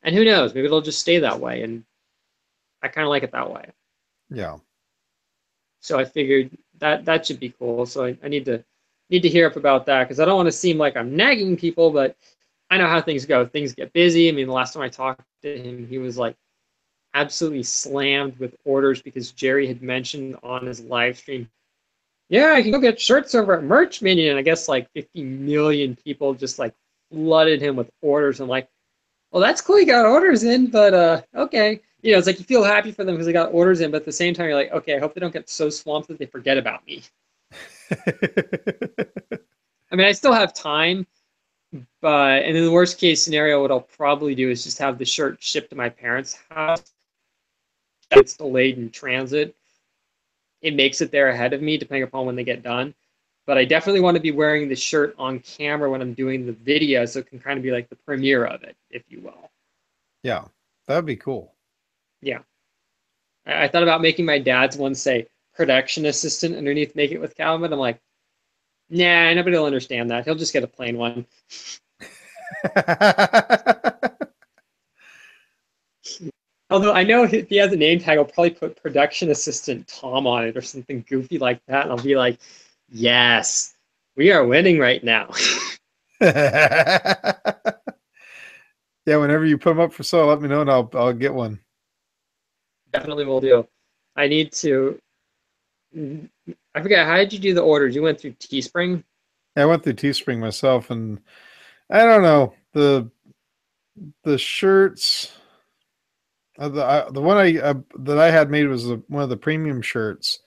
Speaker 1: And who knows, maybe it'll just stay that way. And I kind of like it that way.
Speaker 2: Yeah.
Speaker 1: So I figured that should be cool. So I need to hear up about that, because I don't want to seem like I'm nagging people, but I know how things go. Things get busy. I mean, the last time I talked to him, he was like absolutely slammed with orders because Jerry had mentioned on his live stream, yeah, I can go get shirts over at Merch Minion. And I guess like 50 million people just like flooded him with orders. I'm like, well, that's cool. You got orders in, but okay. You know, it's like you feel happy for them because they got orders in, but at the same time, you're like, okay, I hope they don't get so swamped that they forget about me. I mean, I still have time, but and in the worst case scenario, what I'll probably do is just have the shirt shipped to my parents' house. It's delayed in transit. It makes it there ahead of me, depending upon when they get done. But I definitely want to be wearing the shirt on camera when I'm doing the video, so it can kind of be like the premiere of it, if you will.
Speaker 2: Yeah, that'd be cool.
Speaker 1: Yeah. I thought about making my dad's one say production assistant underneath Make It with Calvin. I'm like, nah, nobody will understand that. He'll just get a plain one. Although I know if he has a name tag, I'll probably put production assistant Tom on it or something goofy like that. And I'll be like, yes, we are winning right now.
Speaker 2: Yeah, whenever you put them up for sale, let me know and I'll get one.
Speaker 1: Definitely will do. I need to. I forget, how did you do the orders? You went through Teespring?
Speaker 2: I went through Teespring myself, and I don't know the shirts. The one that I had made was one of the premium shirts,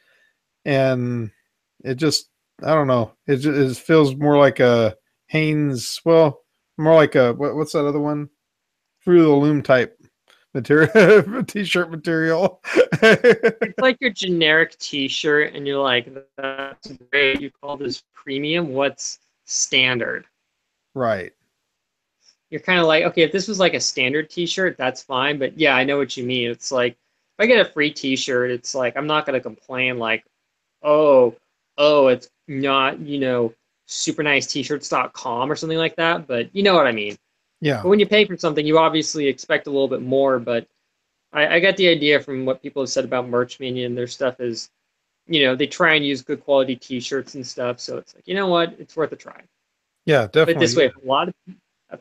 Speaker 2: and it just I don't know. It feels more like a Hanes. Well, more like a what's that other one? Fruit of the Loom type material, t-shirt material.
Speaker 1: It's like your generic T-shirt, and you're like, "That's great. You call this premium? What's standard?"
Speaker 2: Right.
Speaker 1: You're kind of like, okay, if this was like a standard T-shirt, that's fine. But yeah, I know what you mean. It's like if I get a free T-shirt, it's like I'm not gonna complain like, oh, it's not, super nice t-shirts.com or something like that. But you know what I mean.
Speaker 2: Yeah.
Speaker 1: But when you pay for something, you obviously expect a little bit more. But I got the idea from what people have said about Merch Mania and their stuff is, they try and use good quality T-shirts and stuff. So it's like, you know what, it's worth a try.
Speaker 2: Yeah, definitely.
Speaker 1: But this way, if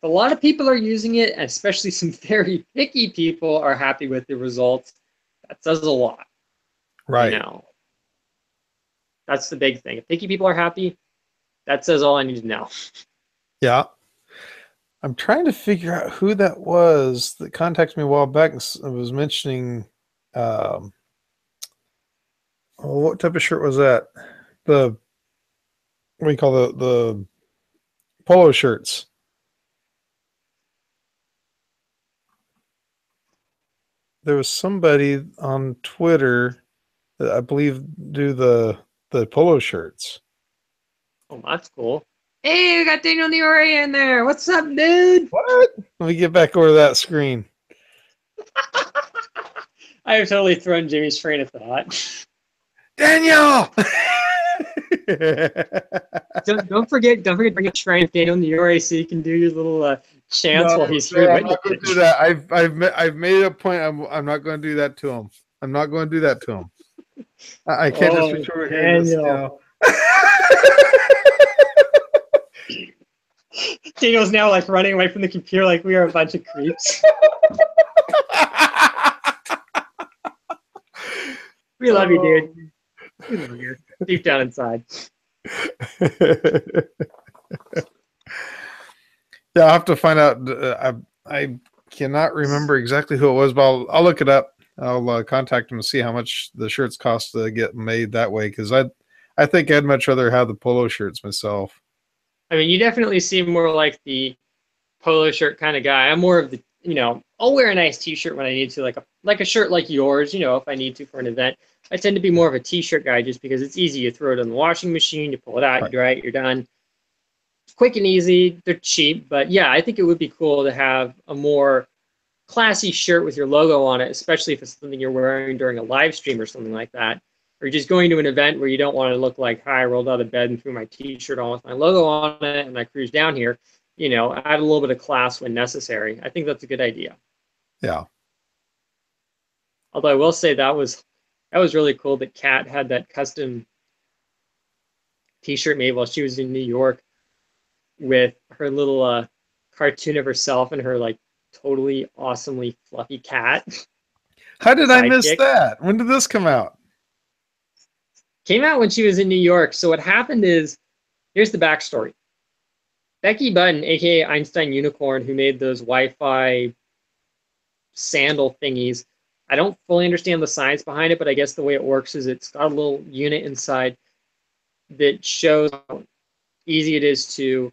Speaker 1: a lot of people are using it, and especially some very picky people are happy with the results, that says a lot.
Speaker 2: Right.
Speaker 1: That's the big thing. If picky people are happy, that says all I need to know.
Speaker 2: Yeah. I'm trying to figure out who that was that contacted me a while back and was mentioning what type of shirt was that? What do you call the polo shirts? There was somebody on Twitter that I believe do the polo shirts.
Speaker 1: Oh, that's cool. Hey, we got Daniel Niori in there. What's up, dude?
Speaker 2: What? Let me get back over that screen.
Speaker 1: I have totally thrown Jimmy's train of thought.
Speaker 2: Daniel!
Speaker 1: don't forget to bring a shrine of Daniel Niori so you can do your little chants while he's here.
Speaker 2: I'm not going to do that. I've made a point. I'm not going to do that to him. I'm not going to do that to him. I can't just reach over here and just,
Speaker 1: Daniel's now like running away from the computer like we are a bunch of creeps. We love you, dude. We love you. Deep down inside.
Speaker 2: Yeah, I'll have to find out. I cannot remember exactly who it was, but I'll look it up. I'll contact them and see how much the shirts cost to get made that way, because I think I'd much rather have the polo shirts myself.
Speaker 1: I mean, you definitely seem more like the polo shirt kind of guy. I'm more of the, I'll wear a nice T-shirt when I need to, like a shirt like yours, if I need to for an event. I tend to be more of a T-shirt guy just because it's easy. You throw it in the washing machine, you pull it out, you dry it, you're done. Quick and easy. They're cheap, but yeah, I think it would be cool to have a more classy shirt with your logo on it, especially if it's something you're wearing during a live stream or something like that. Or just going to an event where you don't want to look like, hi, I rolled out of bed and threw my T-shirt on with my logo on it and I cruised down here. Add a little bit of class when necessary. I think that's a good idea.
Speaker 2: Yeah.
Speaker 1: Although I will say that was really cool that Kat had that custom T-shirt made while she was in New York with her little cartoon of herself and her like totally awesomely fluffy cat.
Speaker 2: How did I miss that? When did this come out? Came
Speaker 1: out when she was in New York. So what happened is, here's the backstory. Becky Button, aka Einstein Unicorn, who made those Wi-Fi sandal thingies. I don't fully understand the science behind it, but I guess the way it works is it's got a little unit inside that shows how easy it is to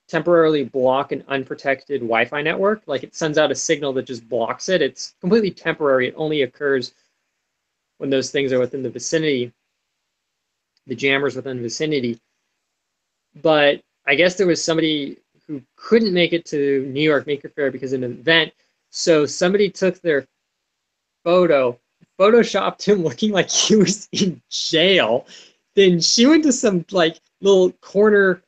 Speaker 1: temporarily block an unprotected Wi-Fi network. Like it sends out a signal that just blocks it. It's completely temporary. It only occurs when those things are within the vicinity, the jammers within the vicinity. But I guess there was somebody who couldn't make it to New York Maker Faire because of an event. So somebody took their photo, photoshopped him looking like he was in jail. Then she went to some like little corner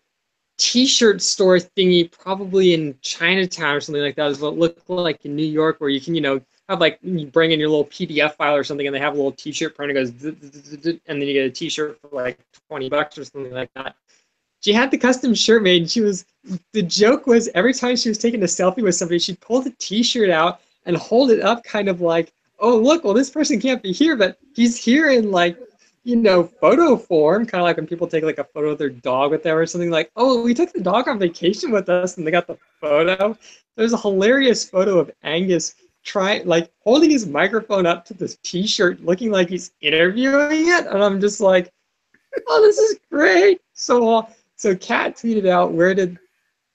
Speaker 1: t-shirt store thingy, probably in Chinatown or something like that, is what it looked like in New York, where you can, have like, you bring in your little PDF file or something and they have a little t-shirt print, it goes, and then you get a t-shirt for like $20 or something like that. She had the custom shirt made, and the joke was every time she was taking a selfie with somebody, she'd pull the t-shirt out and hold it up kind of like, oh, look, well, this person can't be here, but he's here in like, photo form, kind of like when people take like a photo of their dog with them or something like, oh, we took the dog on vacation with us and they got the photo. There's a hilarious photo of Angus holding his microphone up to this t-shirt looking like he's interviewing it. And I'm just like, oh, this is great. So Kat tweeted out, where did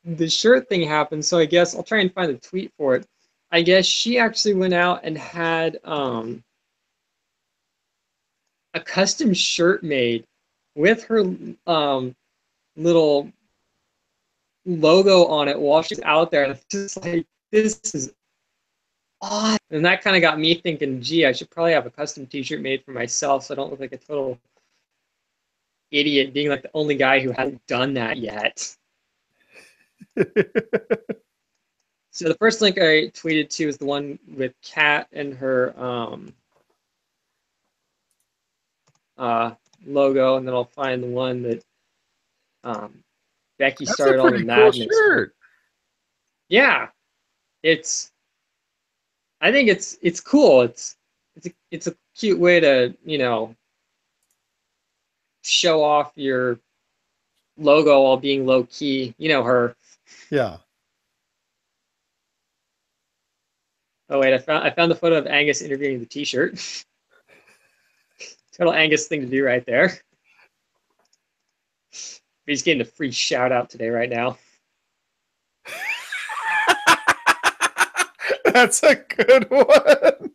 Speaker 1: the shirt thing happen? So I guess I'll try and find the tweet for it. I guess she actually went out and had a custom shirt made with her little logo on it while she's out there. And it's just like, this is awesome. And that kind of got me thinking, gee, I should probably have a custom t-shirt made for myself so I don't look like a total idiot being like the only guy who hasn't done that yet. So the first link I tweeted to is the one with Kat and her logo, and then I'll find the one that Becky started all the madness. Cool shirt. Yeah, I think it's cool. It's a cute way to show off your logo while being low key. Her.
Speaker 2: Yeah.
Speaker 1: Oh wait, I found the photo of Angus interviewing the t-shirt. Total Angus thing to do right there. He's getting a free shout out today right now.
Speaker 2: That's a good one.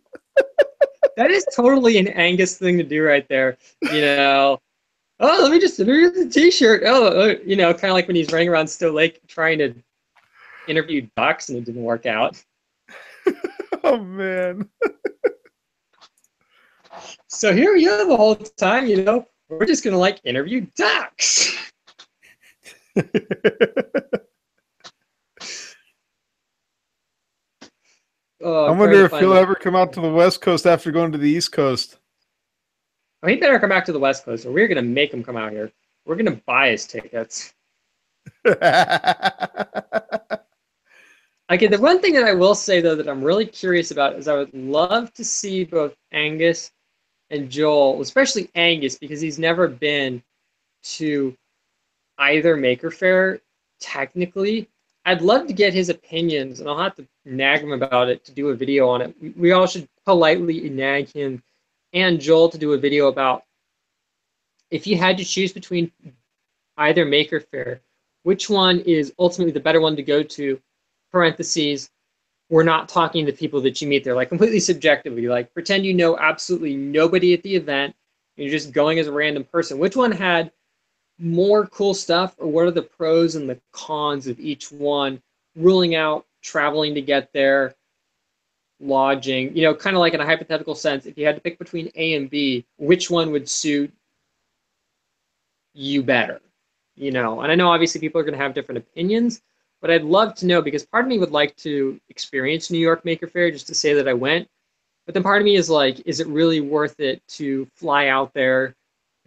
Speaker 1: That is totally an Angus thing to do right there. Oh, let me just interview the t-shirt. Oh, kind of like when he's running around Still Lake trying to interview ducks and it didn't work out.
Speaker 2: Oh, man.
Speaker 1: So here we are the whole time, we're just going to interview ducks.
Speaker 2: I wonder if he'll ever come out to the West Coast after going to the East Coast.
Speaker 1: Well, he better come back to the West Coast, or we're going to make him come out here. We're going to buy his tickets. Okay, the one thing that I will say, though, that I'm really curious about is I would love to see both Angus and Joel, especially Angus, because he's never been to either Maker Faire technically. I'd love to get his opinions, and I'll have to nag him about it to do a video on it. We all should politely nag him and Joel to do a video about if you had to choose between either Maker Faire, which one is ultimately the better one to go to, parentheses, we're not talking to people that you meet there, completely subjectively, pretend you know absolutely nobody at the event, you're just going as a random person. Which one had more cool stuff, or what are the pros and the cons of each one, ruling out traveling to get there, lodging, kind of like in a hypothetical sense, if you had to pick between A and B, which one would suit you better? And I know obviously people are going to have different opinions, but I'd love to know, because part of me would like to experience New York Maker Faire just to say that I went. But then part of me is like, is it really worth it to fly out there,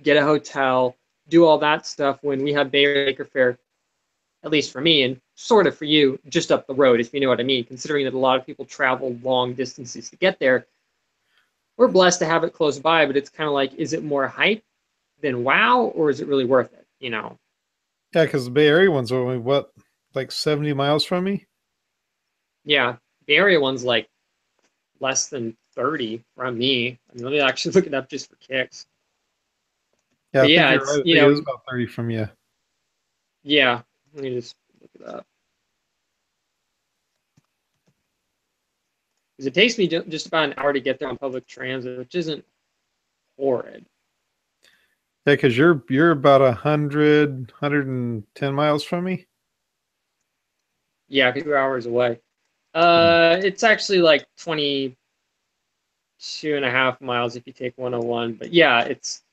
Speaker 1: get a hotel, do all that stuff when we have Bay Area Maker Faire, at least for me, and sort of for you, just up the road, if you know what I mean, considering that a lot of people travel long distances to get there. We're blessed to have it close by, but it's kind of like, is it more hype than wow, or is it really worth it?
Speaker 2: Yeah, because the Bay Area one's only, what, like 70 miles from me.
Speaker 1: Yeah, Bay Area one's like less than 30 from me. I mean, let me actually look it up just for kicks.
Speaker 2: Yeah, I
Speaker 1: But
Speaker 2: think
Speaker 1: yeah,
Speaker 2: you're
Speaker 1: it's
Speaker 2: right. I
Speaker 1: you
Speaker 2: think it is
Speaker 1: know,
Speaker 2: about 30 from you.
Speaker 1: yeah. Let me just look it up because it takes me just about an hour to get there on public transit, which isn't horrid.
Speaker 2: Yeah, because you're about 110 miles from me.
Speaker 1: Yeah, 2 hours away.
Speaker 2: Hmm.
Speaker 1: It's actually like 22.5 miles if you take 101. But yeah, it's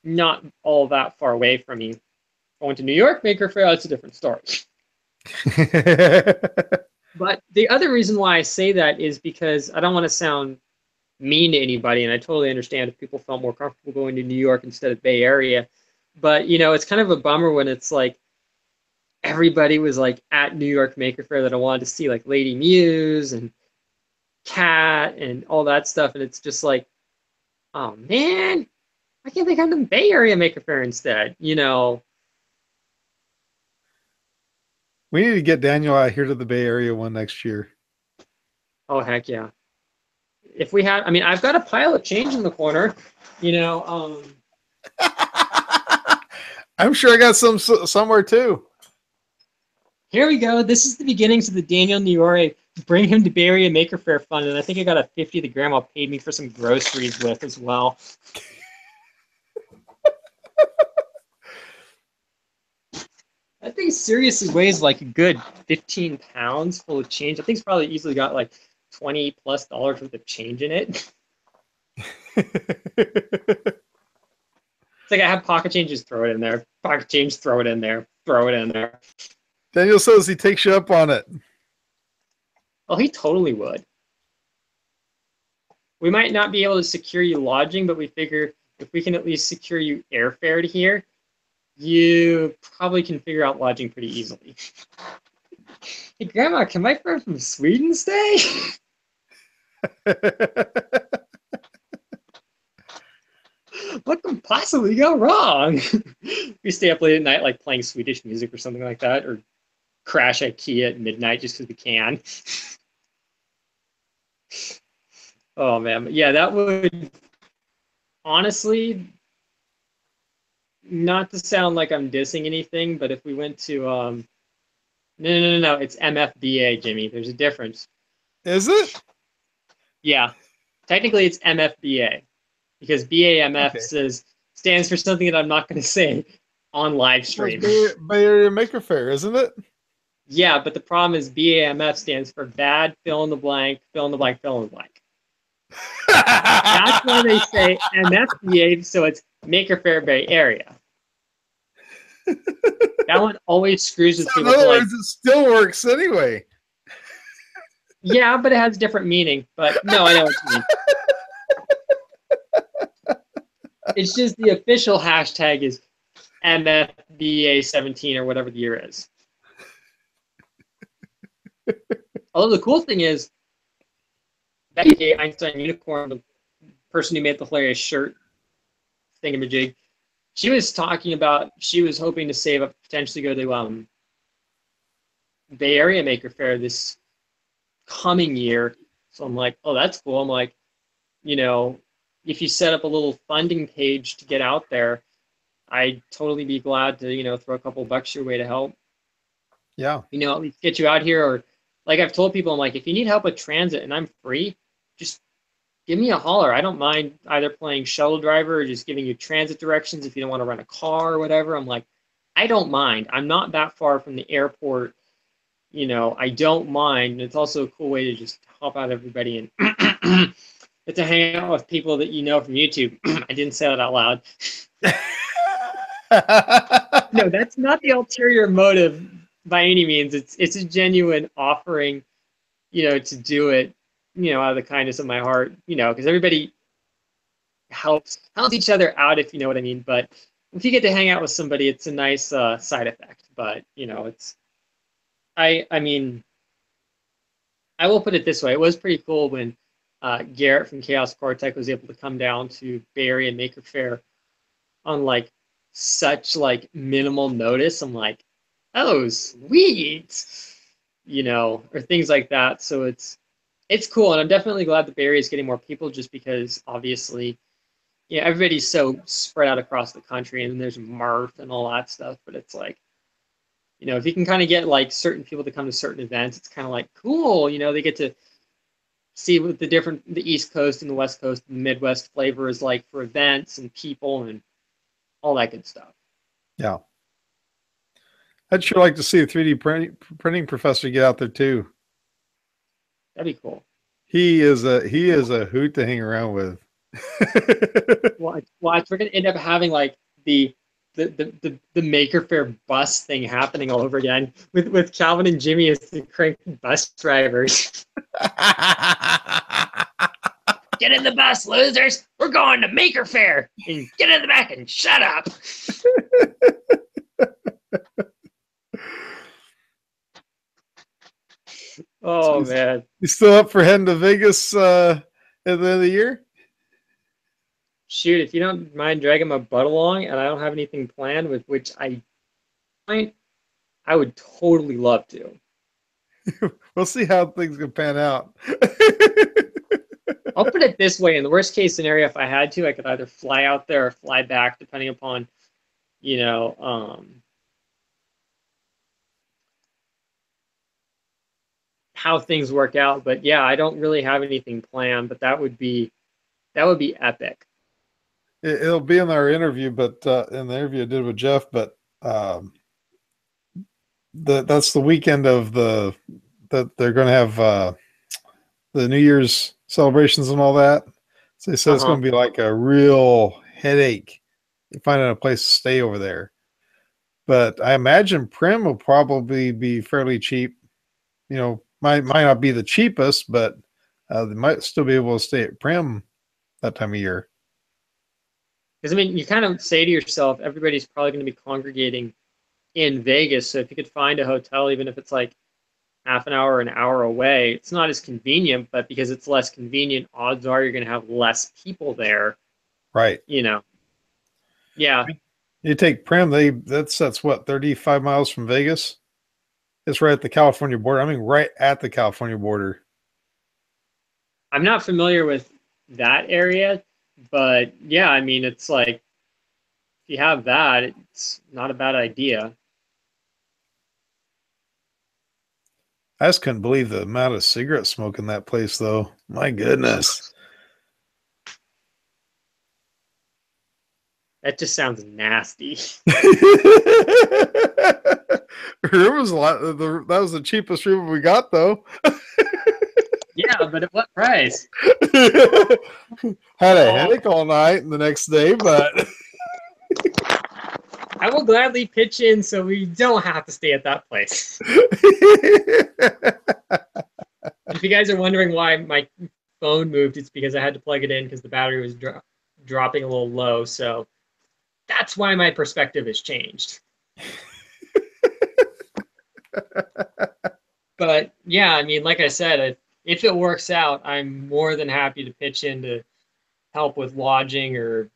Speaker 1: not all that far away from me. Going to New York Maker Fair, that's a different story. But the other reason why I say that is because I don't want to sound mean to anybody, and I totally understand if people felt more comfortable going to New York instead of Bay Area. But it's kind of a bummer when it's like everybody was like at New York Maker Fair that I wanted to see, like Lady Muse and Cat and all that stuff, and it's just like, oh man, why can't they come to the Bay Area Maker Fair instead?
Speaker 2: We need to get Daniel out here to the Bay Area one next year.
Speaker 1: Oh heck yeah. If we had, I mean, I've got a pile of change in the corner, you know.
Speaker 2: I'm sure I got some somewhere too.
Speaker 1: Here we go. This is the beginnings of the Daniel Niore Bring Him to Bay Area Maker Fair Fund, and I think I got a 50 the grandma paid me for some groceries with as well. That thing seriously weighs like a good 15 pounds full of change. I think it's probably easily got like $20+ worth of change in it. It's like I have pocket change, just throw it in there. Pocket change, throw it in there. Throw it in there.
Speaker 2: Daniel says he takes you up on it.
Speaker 1: Oh, he totally would. We might not be able to secure you lodging, but we figure if we can at least secure you airfare to here, you probably can figure out lodging pretty easily. Hey, Grandma, can my friend from Sweden stay? What could possibly go wrong? We stay up late at night, like playing Swedish music or something like that, or crash IKEA at midnight just because we can. Oh man, but yeah, that would honestly, not to sound like I'm dissing anything, but if we went to no, it's MFBA, Jimmy. There's a difference.
Speaker 2: Is it?
Speaker 1: Yeah, technically it's MFBA because BAMF
Speaker 2: Okay.
Speaker 1: stands for something that I'm not going to say on live
Speaker 2: Well,
Speaker 1: stream.
Speaker 2: it's Bay Area Maker Fair, isn't it?
Speaker 1: Yeah, but the problem is BAMF stands for bad fill in the blank, fill in the blank, fill in the blank. That's why they say MFBA, so it's Maker Fair Bay Area. That one always screws with
Speaker 2: So in
Speaker 1: people.
Speaker 2: other
Speaker 1: Like,
Speaker 2: words, it still works anyway.
Speaker 1: yeah, but it has different meaning. But no, I know what you mean. It's just the official hashtag is MFBA17 or whatever the year is. Although the cool thing is, Becky J. Einstein Unicorn, the person who made the hilarious shirt thingamajig, she was talking about she was hoping to save up, potentially go to Bay Area Maker Fair this coming year. So I'm like, oh, that's cool. I'm like, if you set up a little funding page to get out there, I'd totally be glad to, throw a couple bucks your way to help.
Speaker 2: Yeah.
Speaker 1: At least get you out here. Or like I've told people, I'm like, if you need help with transit and I'm free, just give me a holler. I don't mind either playing shuttle driver or just giving you transit directions if you don't want to rent a car or whatever. I'm like, I don't mind. I'm not that far from the airport. I don't mind. And it's also a cool way to just help out everybody and get to hang out with people that you know from YouTube. I didn't say that out loud. No, that's not the ulterior motive by any means. It's a genuine offering, to do it, out of the kindness of my heart, because everybody helps each other out, if you know what I mean. But if you get to hang out with somebody, it's a nice side effect. But it's I mean, I will put it this way: it was pretty cool when Garrett from Chaos Cortec was able to come down to Bay Area Maker Fair on like such like minimal notice. I'm like, oh, sweet, or things like that. So it's cool, and I'm definitely glad the Bay Area is getting more people, just because obviously, everybody's so spread out across the country, and there's mirth and all that stuff. But it's like, if you can kind of get like certain people to come to certain events, it's kind of like cool. They get to see what the East Coast and the West Coast and the Midwest flavor is like for events and people and all that good stuff.
Speaker 2: Yeah. I'd sure like to see a 3D printing professor get out there too.
Speaker 1: That'd be cool.
Speaker 2: He is a hoot to hang around with.
Speaker 1: Watch, we're gonna end up having like the Maker Faire bus thing happening all over again with Calvin and Jimmy as the crank bus drivers. Get in the bus, losers! We're going to Maker Faire, and get in the back and shut up. Oh man,
Speaker 2: You still up for heading to Vegas at the end of the year?
Speaker 1: shoot! If you don't mind dragging my butt along, and I don't have anything planned, with which I might, I would totally love to.
Speaker 2: We'll see how things can pan out.
Speaker 1: I'll put it this way: in the worst case scenario, if I had to, I could either fly out there or fly back, depending upon, you know, how things work out. But yeah, I don't really have anything planned, but that would be epic.
Speaker 2: It'll be in our interview, but in the interview I did with Jeff, but that's the weekend of that they're going to have the New Year's celebrations and all that. So they said it's
Speaker 1: Uh-huh.
Speaker 2: going to be like a real headache finding a place to stay over there. But I imagine Prim will probably be fairly cheap. Might not be the cheapest, but they might still be able to stay at Prim that time of year.
Speaker 1: Because I mean, you kind of say to yourself, everybody's probably going to be congregating in Vegas. So if you could find a hotel, even if it's like half an hour, an hour away, it's not as convenient, but because it's less convenient, odds are you're going to have less people there.
Speaker 2: Right.
Speaker 1: You know, yeah.
Speaker 2: You take Prim, that's what, 35 miles from Vegas? It's right at the California border. I mean, right at the California border.
Speaker 1: I'm not familiar with that area, but yeah, I mean, it's like if you have that, it's not a bad idea.
Speaker 2: I just couldn't believe the amount of cigarette smoke in that place, though. My goodness.
Speaker 1: That just sounds nasty.
Speaker 2: Room was a lot. That was the cheapest room we got, though.
Speaker 1: Yeah, but at what price?
Speaker 2: Had a headache all night and the next day, but
Speaker 1: I will gladly pitch in so we don't have to stay at that place. If you guys are wondering why my phone moved, it's because I had to plug it in because the battery was dropping a little low. So that's why my perspective has changed. But yeah, I mean, like I said, if it works out, I'm more than happy to pitch in to help with lodging or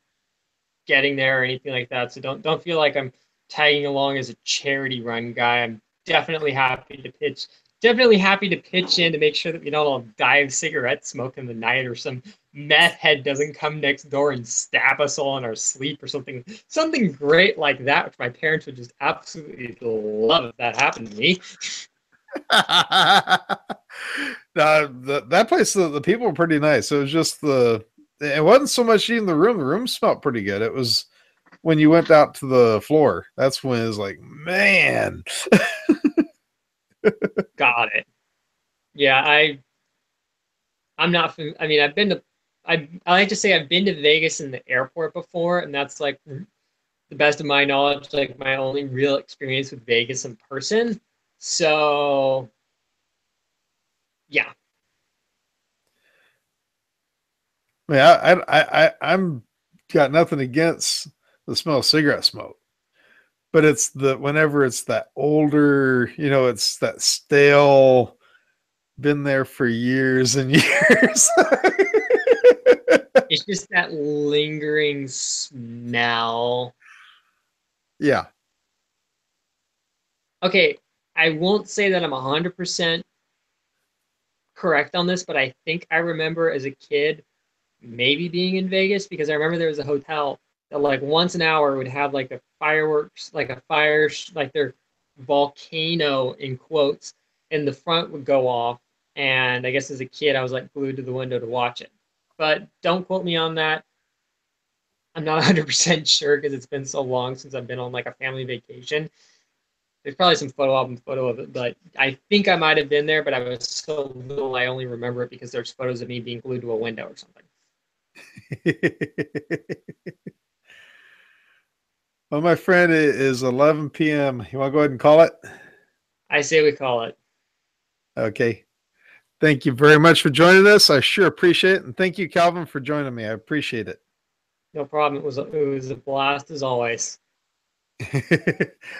Speaker 1: getting there or anything like that. So don't feel like I'm tagging along as a charity run guy. I'm definitely happy to pitch in to make sure that we don't all die of cigarette smoke in the night, or some meth head doesn't come next door and stab us all in our sleep or something great like that, which my parents would just absolutely love if that happened to me.
Speaker 2: that place, the people were pretty nice. It was just it wasn't so much even the room. The room smelled pretty good. It was when you went out to the floor. That's when it was like, man.
Speaker 1: Got it. Yeah, I'm not. I mean, I like to say I've been to Vegas in the airport before, and that's like the best of my knowledge, like my only real experience with Vegas in person. So, yeah.
Speaker 2: I mean, I'm got nothing against the smell of cigarette smoke, but it's whenever it's that older, it's that stale, been there for years and years.
Speaker 1: It's just that lingering smell.
Speaker 2: Yeah.
Speaker 1: Okay, I won't say that I'm 100% correct on this, but I think I remember as a kid maybe being in Vegas because I remember there was a hotel that like once an hour would have like a fireworks, like a fire, like their volcano in quotes, and the front would go off. And I guess as a kid, I was like glued to the window to watch it. But don't quote me on that. I'm not 100% sure because it's been so long since I've been on like a family vacation. There's probably some photo album photo of it, but I think I might have been there, but I was so little I only remember it because there's photos of me being glued to a window or something.
Speaker 2: Well, my friend, it is 11 p.m. You want to go ahead and call it?
Speaker 1: I say we call it.
Speaker 2: Okay. Thank you very much for joining us. I sure appreciate it. And thank you, Calvin, for joining me. I appreciate it.
Speaker 1: No problem. It was a blast as always.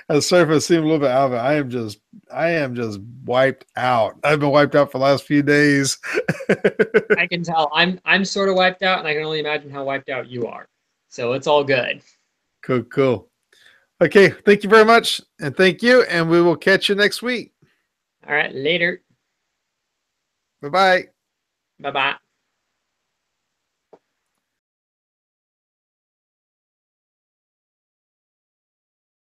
Speaker 2: I'm sorry if I seem a little bit out of it. I am just wiped out. I've been wiped out for the last few days.
Speaker 1: I can tell I'm sort of wiped out, and I can only imagine how wiped out you are. So it's all good.
Speaker 2: Cool, cool. Okay, thank you very much, and thank you, and we will catch you next week.
Speaker 1: All right, later.
Speaker 2: Bye-bye.
Speaker 1: Bye bye.